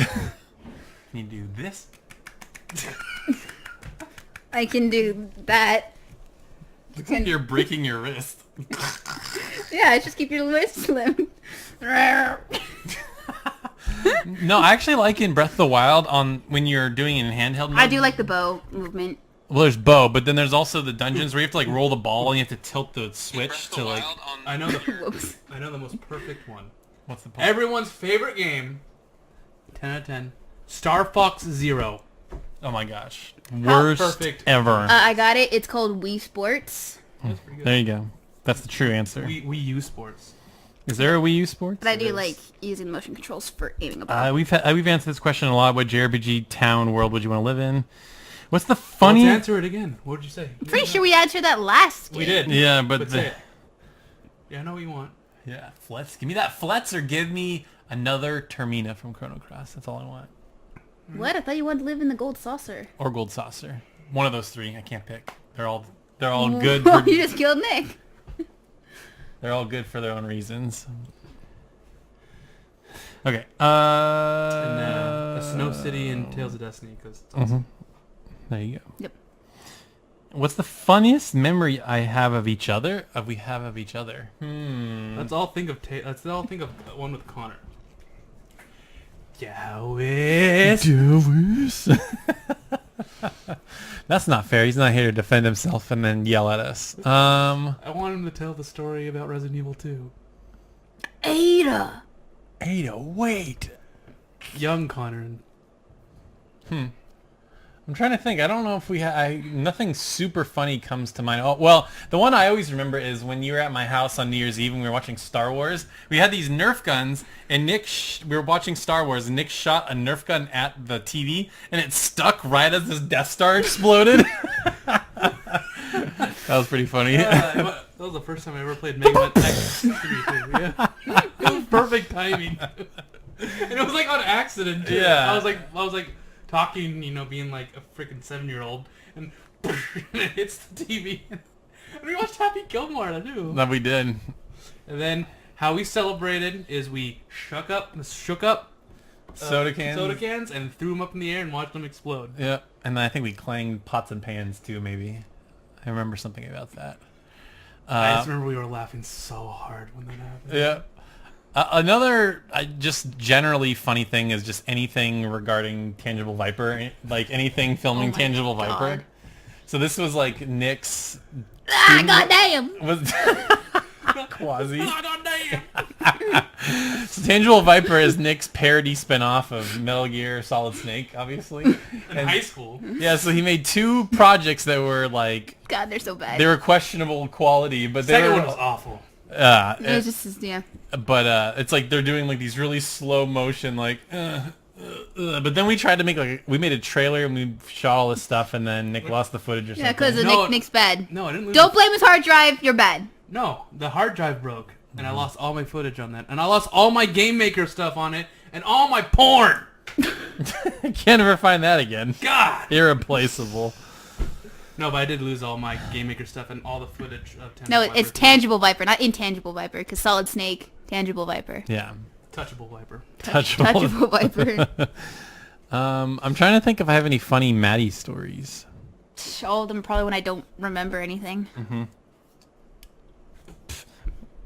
you do this?
I can do that.
Looks like you're breaking your wrist.
Yeah, just keep your wrist slim.
No, I actually like in Breath of the Wild when you're doing it in handheld mode.
I do like the bow movement.
Well, there's bow, but then there's also the dungeons where you have to like roll the ball and you have to tilt the switch to like.
I know
Whoops.
the most perfect one.
What's the point?
Everyone's favorite game. 10 out of 10. Star Fox Zero.
Oh my gosh, worst
perfect.
ever.
I got it. It's called Wii Sports.
That's pretty good.
There you go. That's the true answer.
We use sports.
Is there a Wii U Sports?
But I do
is.
like using motion controls for aiming a ball.
We've answered this question a lot. What JRPG town world would you want to live in? What's the
Let's
funny?
answer it again. What did you say?
I'm pretty sure we answered that last game.
We did.
Yeah, but
say it. Yeah, I know what you want.
yeah, Flets. Give me that Flets, or give me another Termina from Chrono Cross. That's all I want.
What? I thought you wanted to live in the gold saucer.
Or Gold Saucer. One of those three. I can't pick. They're all good. For,
You just killed Nick.
they're all good for their own reasons. Okay.
And a Snow City and Tales of Destiny, because it's awesome.
There you go.
Yep.
What's the funniest memory I have of each other?
Let's all think of one with Connor. Yowis.
That's not fair. He's not here to defend himself and then yell at us.
I want him to tell the story about Resident Evil 2.
Ada.
Ada, wait.
Young Connor.
I'm trying to think. I don't know if we nothing super funny comes to mind. Oh, well, the one I always remember is when you were at my house on New Year's Eve and we were watching Star Wars. We had these Nerf guns, and we were watching Star Wars, and Nick shot a Nerf gun at the TV, and it stuck right as this Death Star exploded. That was pretty funny.
That was the first time I ever played Mega Man X3. Yeah. It was perfect timing. And it was like on accident too.
Yeah.
I was like talking, being like a freaking 7-year-old, and it hits the TV. And we watched Happy Gilmore too.
That we did.
And then how we celebrated is we shook up
Soda cans
and threw them up in the air and watched them explode.
Yeah, and then I think we clanged pots and pans too. Maybe I remember something about that.
I just remember we were laughing so hard when that happened.
Yeah. Another just generally funny thing is just anything regarding Tangible Viper, like anything filming Tangible Viper. So this was like Nick's...
goddamn!
Was Quasi.
Goddamn!
So Tangible Viper is Nick's parody spinoff of Metal Gear Solid Snake, obviously.
In high school.
Yeah, so he made 2 projects that were like...
God, they're so bad.
They were questionable quality, but
The
they
second
were...
one was awful.
It just, yeah.
But it's like they're doing like these really slow motion like but then we tried to make we made a trailer and we shot all this stuff and then Nick lost the footage or
Yeah,
something.
because Nick's bad.
No, I didn't lose
Don't blame his hard drive, you're bad.
No, the hard drive broke and I lost all my footage on that. And I lost all my Game Maker stuff on it and all my porn.
I can't ever find that again.
God.
Irreplaceable.
No, but I did lose all my Game Maker stuff and all the footage of Tangible
No,
Viper.
it's Tangible Viper, not Intangible Viper, because Solid Snake, Tangible Viper.
Yeah.
Touchable Viper.
Touchable Viper.
I'm trying to think if I have any funny Maddie stories.
All of them probably when I don't remember anything.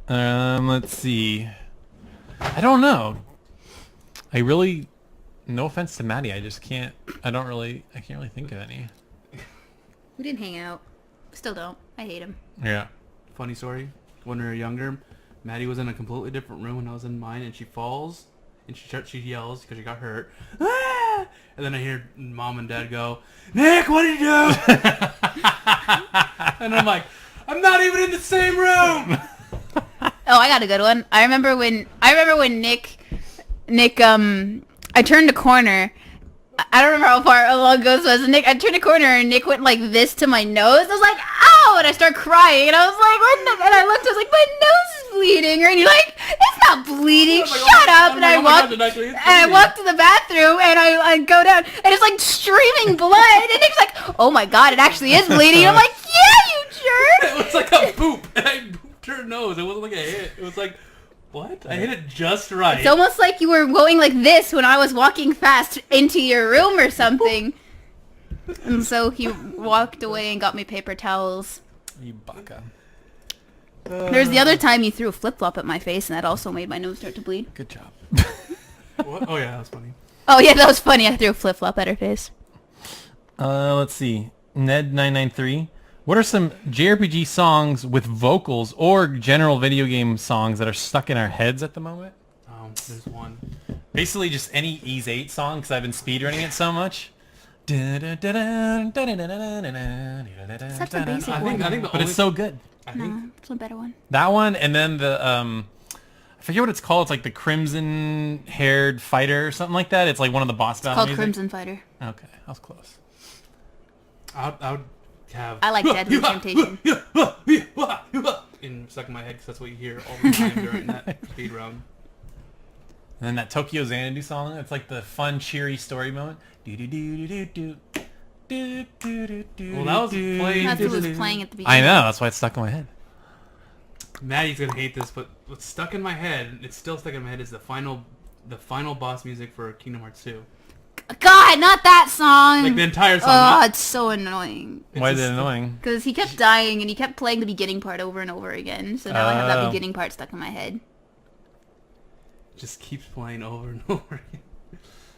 Let's see. I don't know. No offense to Maddie, I can't really think of any.
We didn't hang out. Still don't. I hate him.
Yeah.
Funny story. When we were younger, Maddie was in a completely different room when I was in mine, and she falls, and she yells because she got hurt. Ah! And then I hear Mom and Dad go, "Nick, what did you do?" And I'm like, "I'm not even in the same room."
Oh, I got a good one. I remember when Nick, I turned a corner. I don't remember how long ago this was. And I turned a corner and Nick went like this to my nose. I was like, ow! And I started crying. And I was like, and I looked, I was like, my nose is bleeding. And you're like, it's not bleeding. Shut up. And I walked to the bathroom and I go down and it's like streaming blood. And Nick's like, oh my God, it actually is bleeding. And I'm like, yeah, you jerk.
It was like a boop. And I booped her nose. It wasn't like a hit. It was like, what? I hit it just right.
It's almost like you were going like this when I was walking fast into your room or something. And so he walked away and got me paper towels.
You baka.
There's the other time you threw a flip-flop at my face and that also made my nose start to bleed.
Good job.
What? Oh yeah, that was funny.
Oh yeah, that was funny. I threw a flip-flop at her face.
Let's see. Ned993. What are some JRPG songs with vocals or general video game songs that are stuck in our heads at the moment?
Oh, there's one.
Basically just any Ys 8 song because I've been speedrunning it so much.
That's a basic one.
I think the
But
only
it's so good.
No, it's a better one.
That one and then the I forget what it's called. It's like the Crimson Haired Fighter or something like that. It's like one of the boss battle
Called
music.
Crimson Fighter.
Okay, that was close.
I would have.
I like Deadly Temptation.
Stuck in my head because that's what you hear all the time during that speed run.
And then that Tokyo Xanadu song. It's like the fun, cheery story moment. Do do do do do do do do do.
Well, that was playing.
That's what was playing at the beginning.
I know. That's why it's stuck in my head.
Maddie's gonna hate this, but what's stuck in my head, it's still stuck in my head, is the final boss music for Kingdom Hearts 2.
God, not that song.
Like the entire song.
Oh, it's so annoying.
Why is it annoying?
Because he kept dying and he kept playing the beginning part over and over again. So now I have that
Oh.
beginning part stuck in my head.
Just keeps playing over and over again.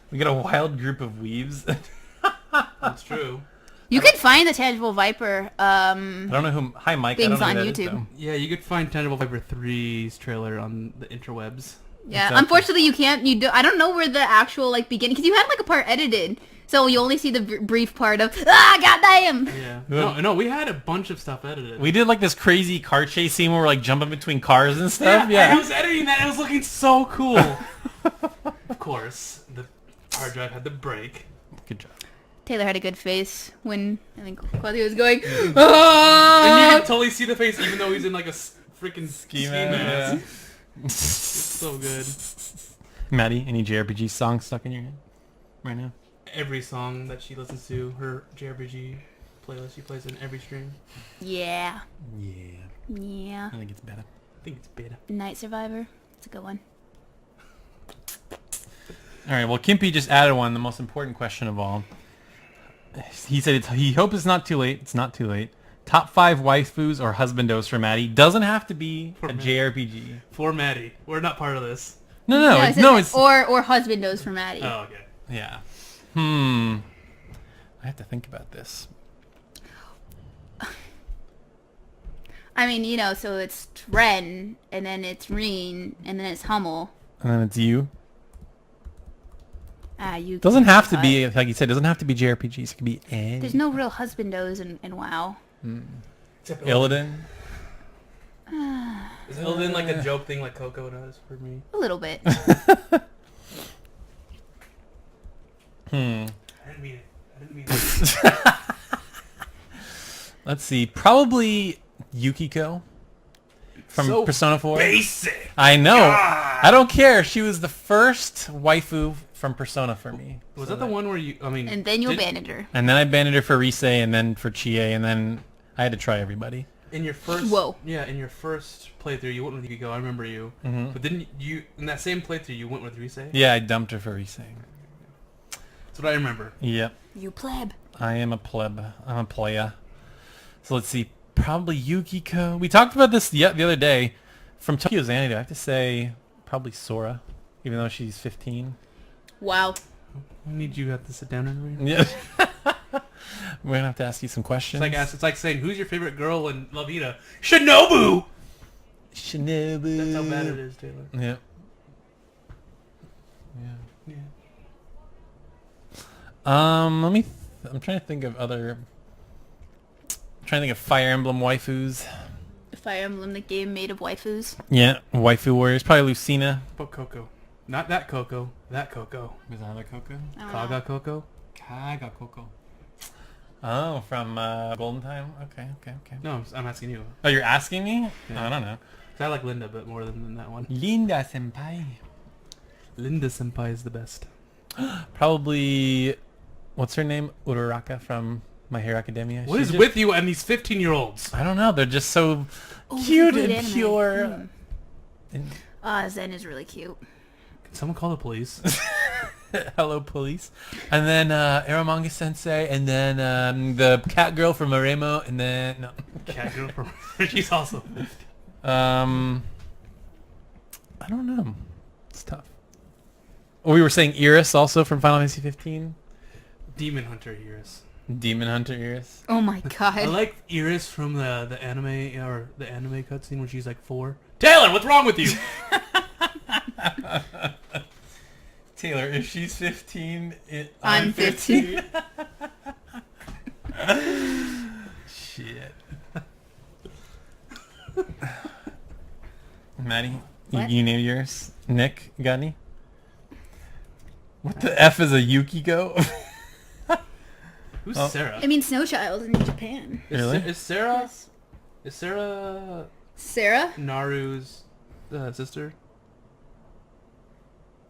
We got a wild group of weaves.
That's true.
You can find the Tangible Viper.
I don't know who. Hi, Mike. I
Things
don't know
on
who that is,
YouTube.
though.
Yeah, you could find Tangible Viper 3's trailer on the interwebs.
Yeah,
Exactly.
unfortunately you can't. I don't know where the actual like beginning because you had like a part edited, so you only see the brief part of goddamn.
Yeah. No, we had a bunch of stuff edited.
We did like this crazy car chase scene where we're like jumping between cars and stuff.
I was editing that. It was looking so cool. Of course, the hard drive had to break.
Good job.
Taylor had a good face when I think Quasi was going.
And you
"Ah!"
can totally see the face, even though he's in like a freaking ski mask. It's so good.
Maddie, any JRPG songs stuck in your head right now?
Every song that she listens to, her JRPG playlist she plays in every stream.
Yeah.
Yeah.
Yeah.
I think it's better.
I think it's beta.
Night Survivor. It's a good one.
All right. Well, Kimpy just added one, the most important question of all. He said he hopes it's not too late. It's not too late. Top 5 waifus or husbandos for Maddie. Doesn't have to be a JRPG.
For Maddie. We're not part of this.
No,
I said
it's
or husbandos for Maddie.
Oh, okay.
yeah. I have to think about this.
I mean, so it's Tren, and then it's Reen, and then it's Hummel.
And then it's you.
You
Doesn't have to be, like you said, doesn't have to be JRPGs. It could be any.
There's no real husbandos in WoW.
Except
Illidan.
Is Illidan like a joke thing like Coco does for me?
A little bit.
I didn't mean it.
Let's see. Probably Yukiko from
So
Persona 4.
Basic.
I know. I don't care. She was the first waifu from Persona for me.
Was that the one where you? I mean.
And then you abandoned her.
And then I banned her for Rise, and then for Chie, and then I had to try everybody.
In your first.
Whoa.
Yeah, in your first playthrough, you went with Yukiko. I remember you.
Mm-hmm.
But then you, in that same playthrough, you went with Rise.
Yeah, I dumped her for Rise.
That's what I remember.
Yep.
You pleb.
I am a pleb. I'm a playa. So let's see. Probably Yukiko. We talked about this the other day. From Tokyo Xanadu, I have to say probably Sora, even though she's 15.
Wow.
I need you to have to sit down and read.
Yeah. We're going to have to ask you some questions.
It's like saying, who's your favorite girl in Love Hina? Shinobu!
Shinobu.
That's how bad it is, Taylor.
Yeah.
Yeah.
I'm trying to think of other... I'm trying to think of Fire Emblem waifus.
Fire Emblem, the game made of waifus.
Yeah, waifu warriors. Probably Lucina.
But Coco. Not that Coco. That Coco.
Was that another Coco?
I don't know.
Kaga Coco?
Kaga Coco. Oh, from Golden Time? Okay.
No, I'm asking you.
Oh, you're asking me?
Yeah.
I don't know.
'Cause I like Linda, but more than that one.
Linda Senpai.
Linda Senpai is the best.
Probably, what's her name? Uraraka from My Hero Academia.
What
She's
is
just-
with you and these 15-year-olds?
I don't know. They're just so
Oh,
cute
good
and
anime.
pure.
Zen is really cute.
Can someone call the police?
Hello, police. And then Aramanga Sensei, and then the cat girl from Maremo, and then no.
Cat girl from... She's also...
I don't know. It's tough. Oh, we were saying Iris also from Final Fantasy 15.
Demon Hunter Iris.
Demon Hunter Iris.
Oh my god.
I like Iris from the anime, or the anime cutscene when she's like 4. Taylor, what's wrong with you?
Taylor, if she's 15,
I'm 15.
Shit. Maddie,
What?
you name yours? Nick, you got any? What the F is a Yukiko?
Who's
Oh.
Sarah?
I mean, Snow Child in Japan.
Really?
Is Sarah...
Yes.
Is Sarah
Sarah?
Naru's sister?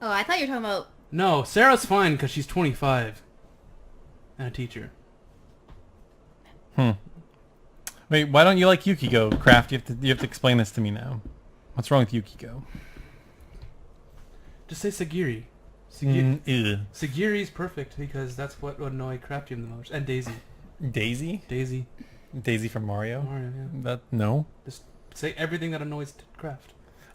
Oh, I thought you were talking about...
No, Sarah's fine because she's 25 and a teacher.
Wait, why don't you like Yukiko, Kraft? You have to explain this to me now. What's wrong with Yukiko?
Just say Sagiri.
Ew.
Sagiri's perfect because that's what would annoy Crafty the most. And Daisy.
Daisy?
Daisy.
Daisy from Mario?
Mario, yeah.
That no.
Just say everything that annoys Craft.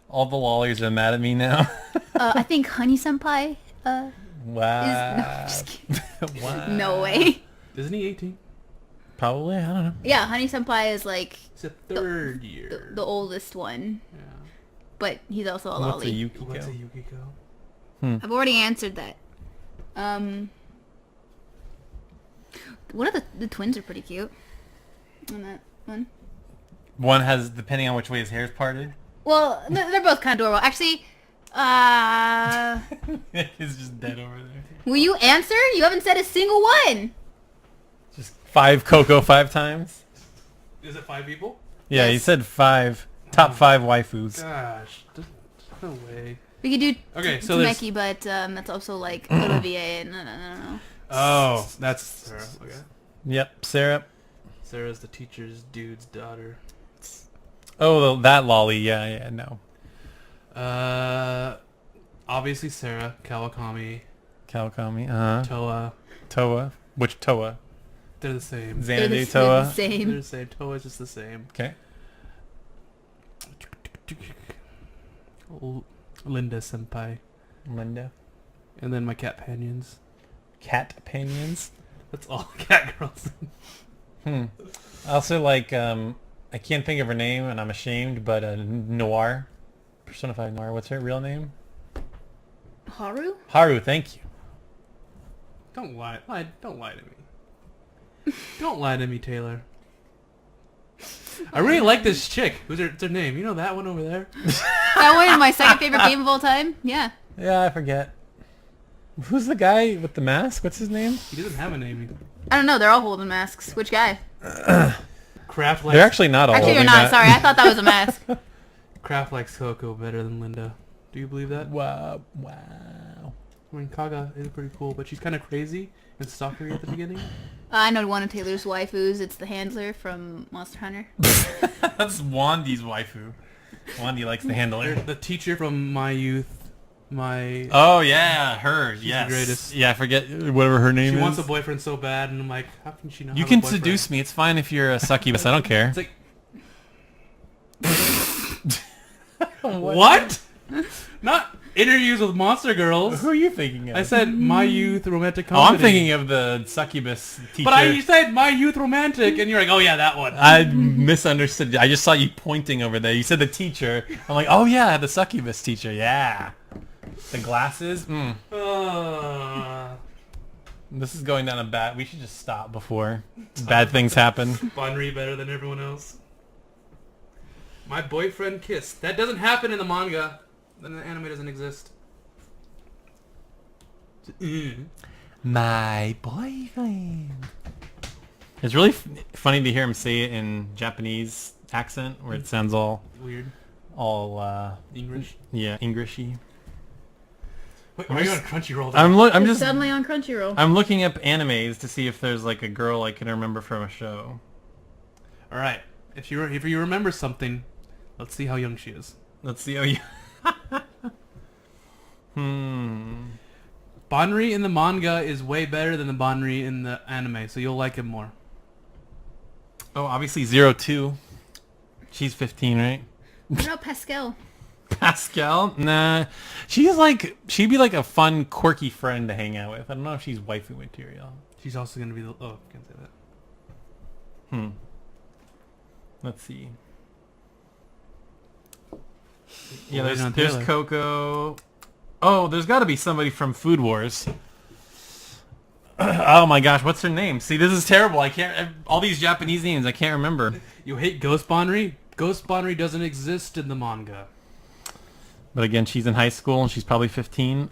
All the lollies are mad at me now.
I think Honey Senpai is...
Wow.
No, I'm just kidding.
Wow.
No way.
Isn't he 18?
Probably. I don't know.
Yeah, Honey Senpai is like
He's a third year.
the oldest one.
Yeah.
but he's also a
What's a
lolly.
Yukiko?
What's a Yukiko?
I've already answered that. One of the twins are pretty cute. On that one.
One has, depending on which way his hair is parted.
Well, they're both kind of adorable. Actually,
He's just dead over there.
will you answer? You haven't said a single one.
Just 5 Coco 5 times.
Is it 5 people?
Yeah,
Yes.
he said 5. Top 5 waifus.
Gosh, no way.
We could do
Okay, so there's-
Tameki, but that's also like Olivier and no.
Oh, that's Sarah. Okay.
Yep, Sarah.
Sarah's the teacher's dude's daughter.
Oh, that lolly. Yeah, no.
Obviously Sarah, Kawakami,
Kawakami.
Toa.
Toa. Which Toa?
They're the same.
They're
Xanadu
the
Toa.
They're
same.
the same. Toa's just the same.
Okay.
Linda senpai.
Linda.
And then my cat panions.
Cat opinions.
That's all cat girls.
I also like, I can't think of her name and I'm ashamed, but Noir. Personified Noir. What's her real name?
Haru?
Haru, thank you.
Don't lie. Don't lie to me. Don't lie to me, Taylor. I really like this chick. What's her name? You know that one over there?
That one is my second favorite game of all time. Yeah.
Yeah, I forget. Who's the guy with the mask? What's his name?
He doesn't have a name.
I don't know. They're all holding masks. Which guy?
Kraft likes.
They're actually not all
Actually, you're
holding
not.
that.
Sorry, I thought that was a mask.
Kraft likes Coco better than Linda. Do you believe that?
Wow.
I mean, Kaga is pretty cool, but she's kind of crazy and stalkery at the beginning.
I know one of Taylor's waifus. It's the handler from Monster Hunter.
That's Wandy's waifu. Wandy likes the handler.
The teacher from my youth.
Oh yeah, her. Yes.
the greatest.
Yeah, I forget whatever her name
She
is.
wants a boyfriend so bad, and I'm like, how can she not
You
have
can
a boyfriend?
seduce me. It's fine if you're a succubus. I don't care.
It's like... What? Not interviews with monster girls.
Who are you thinking of?
I said my youth romantic
Oh,
comedy.
I'm thinking of the succubus teacher.
But you said my youth romantic, and you're like, oh yeah, that one.
I misunderstood. I just saw you pointing over there. You said the teacher. I'm like, oh yeah, the succubus teacher. Yeah. The glasses. This is going down a bad. We should just stop before bad things happen.
Bunry better than everyone else. My boyfriend kissed. That doesn't happen in the manga. Then the anime doesn't exist.
My boyfriend. It's really funny to hear him say it in Japanese accent, where it sounds all
Weird.
English.
English.
Yeah, Englishy.
Wait, why are you on Crunchyroll?
I'm
It's
just
suddenly on Crunchyroll.
I'm looking up animes to see if there's like a girl I can remember from a show.
All right. If you remember something, let's see how young she is.
Let's see. Oh, you.
Banri in the manga is way better than the Banri in the anime, so you'll like him more.
Oh, obviously 02. She's 15, right?
What about Pascal?
Pascal? Nah. She'd be like a fun, quirky friend to hang out with. I don't know if she's waifu material.
She's also gonna be the. Oh, can't say that.
Let's see. Yeah,
Waiting on
there's
Taylor.
Coco. Oh, there's got to be somebody from Food Wars. Oh my gosh, what's her name? See, this is terrible. I can't. All these Japanese names, I can't remember.
You hate Ghost Banri? Ghost Banri doesn't exist in the manga.
But again, she's in high school and she's probably 15.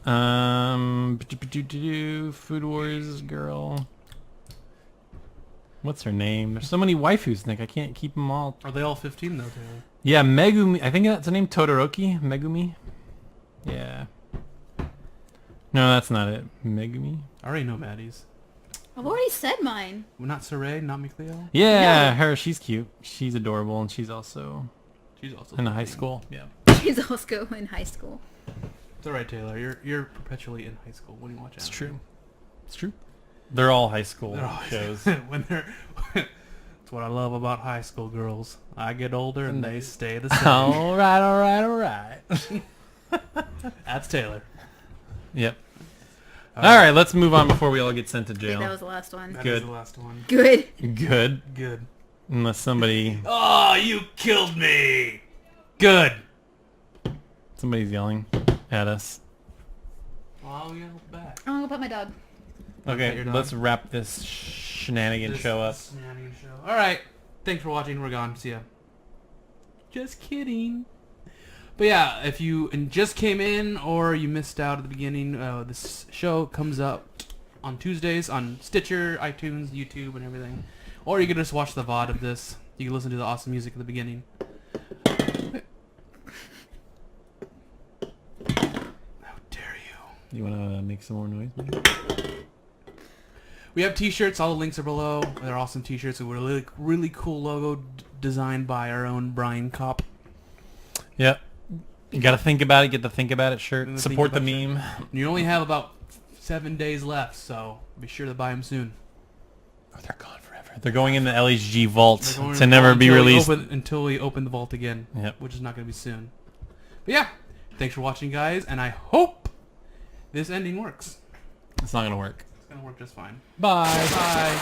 Food Wars girl. What's her name? There's so many waifus, Nick. I can't keep them all.
Are they all 15 though, Taylor?
Yeah, Megumi. I think that's the name. Todoroki? Megumi? Yeah. No, that's not it. Megumi?
I already know Maddie's.
I've already said mine.
Well, not Saray, not Mikleo.
Yeah,
No.
her. She's cute. She's adorable, and she's also
She's also
in high
15.
school.
Yeah.
She's also in high school.
It's alright, Taylor. You're perpetually in high school when you watch
It's
anime.
true. It's true. They're all high school
They're all
shows.
when they're. That's what I love about high school girls. I get older and they stay the same.
all right.
That's Taylor.
Yep. All right, let's move on before we all get sent to
I think that
jail.
was the last one.
That
Good.
is the last one.
Good.
Good.
Good.
Unless somebody...
Oh, you killed me. Good.
Somebody's yelling at us.
Oh, yeah, back.
I'm gonna go pet my dog.
Okay,
your dog?
let's wrap this shenanigan show up.
All right. Thanks for watching. We're gone. See ya. Just kidding. But yeah, if you just came in or you missed out at the beginning, this show comes up on Tuesdays on Stitcher, iTunes, YouTube, and everything. Or you can just watch the VOD of this. You can listen to the awesome music at the beginning. How dare you?
You want to make some more noise, maybe?
We have t-shirts. All the links are below. They're awesome t-shirts. With a really, really cool logo designed by our own Brian Kopp.
Yep. You got to think about it. Get the Think About It shirt.
The
Support the
Think About
meme.
You only have about 7 days left, so be sure to buy them soon.
Oh, they're gone forever. They're going in the LHG vault
They're going
to
in the
never
vault
be
until we
released.
until we open the vault again,
Yep.
which is not going to be soon. But yeah, thanks for watching, guys, and I hope this ending works.
It's not going to work.
It's going to work just fine.
Bye.
Bye.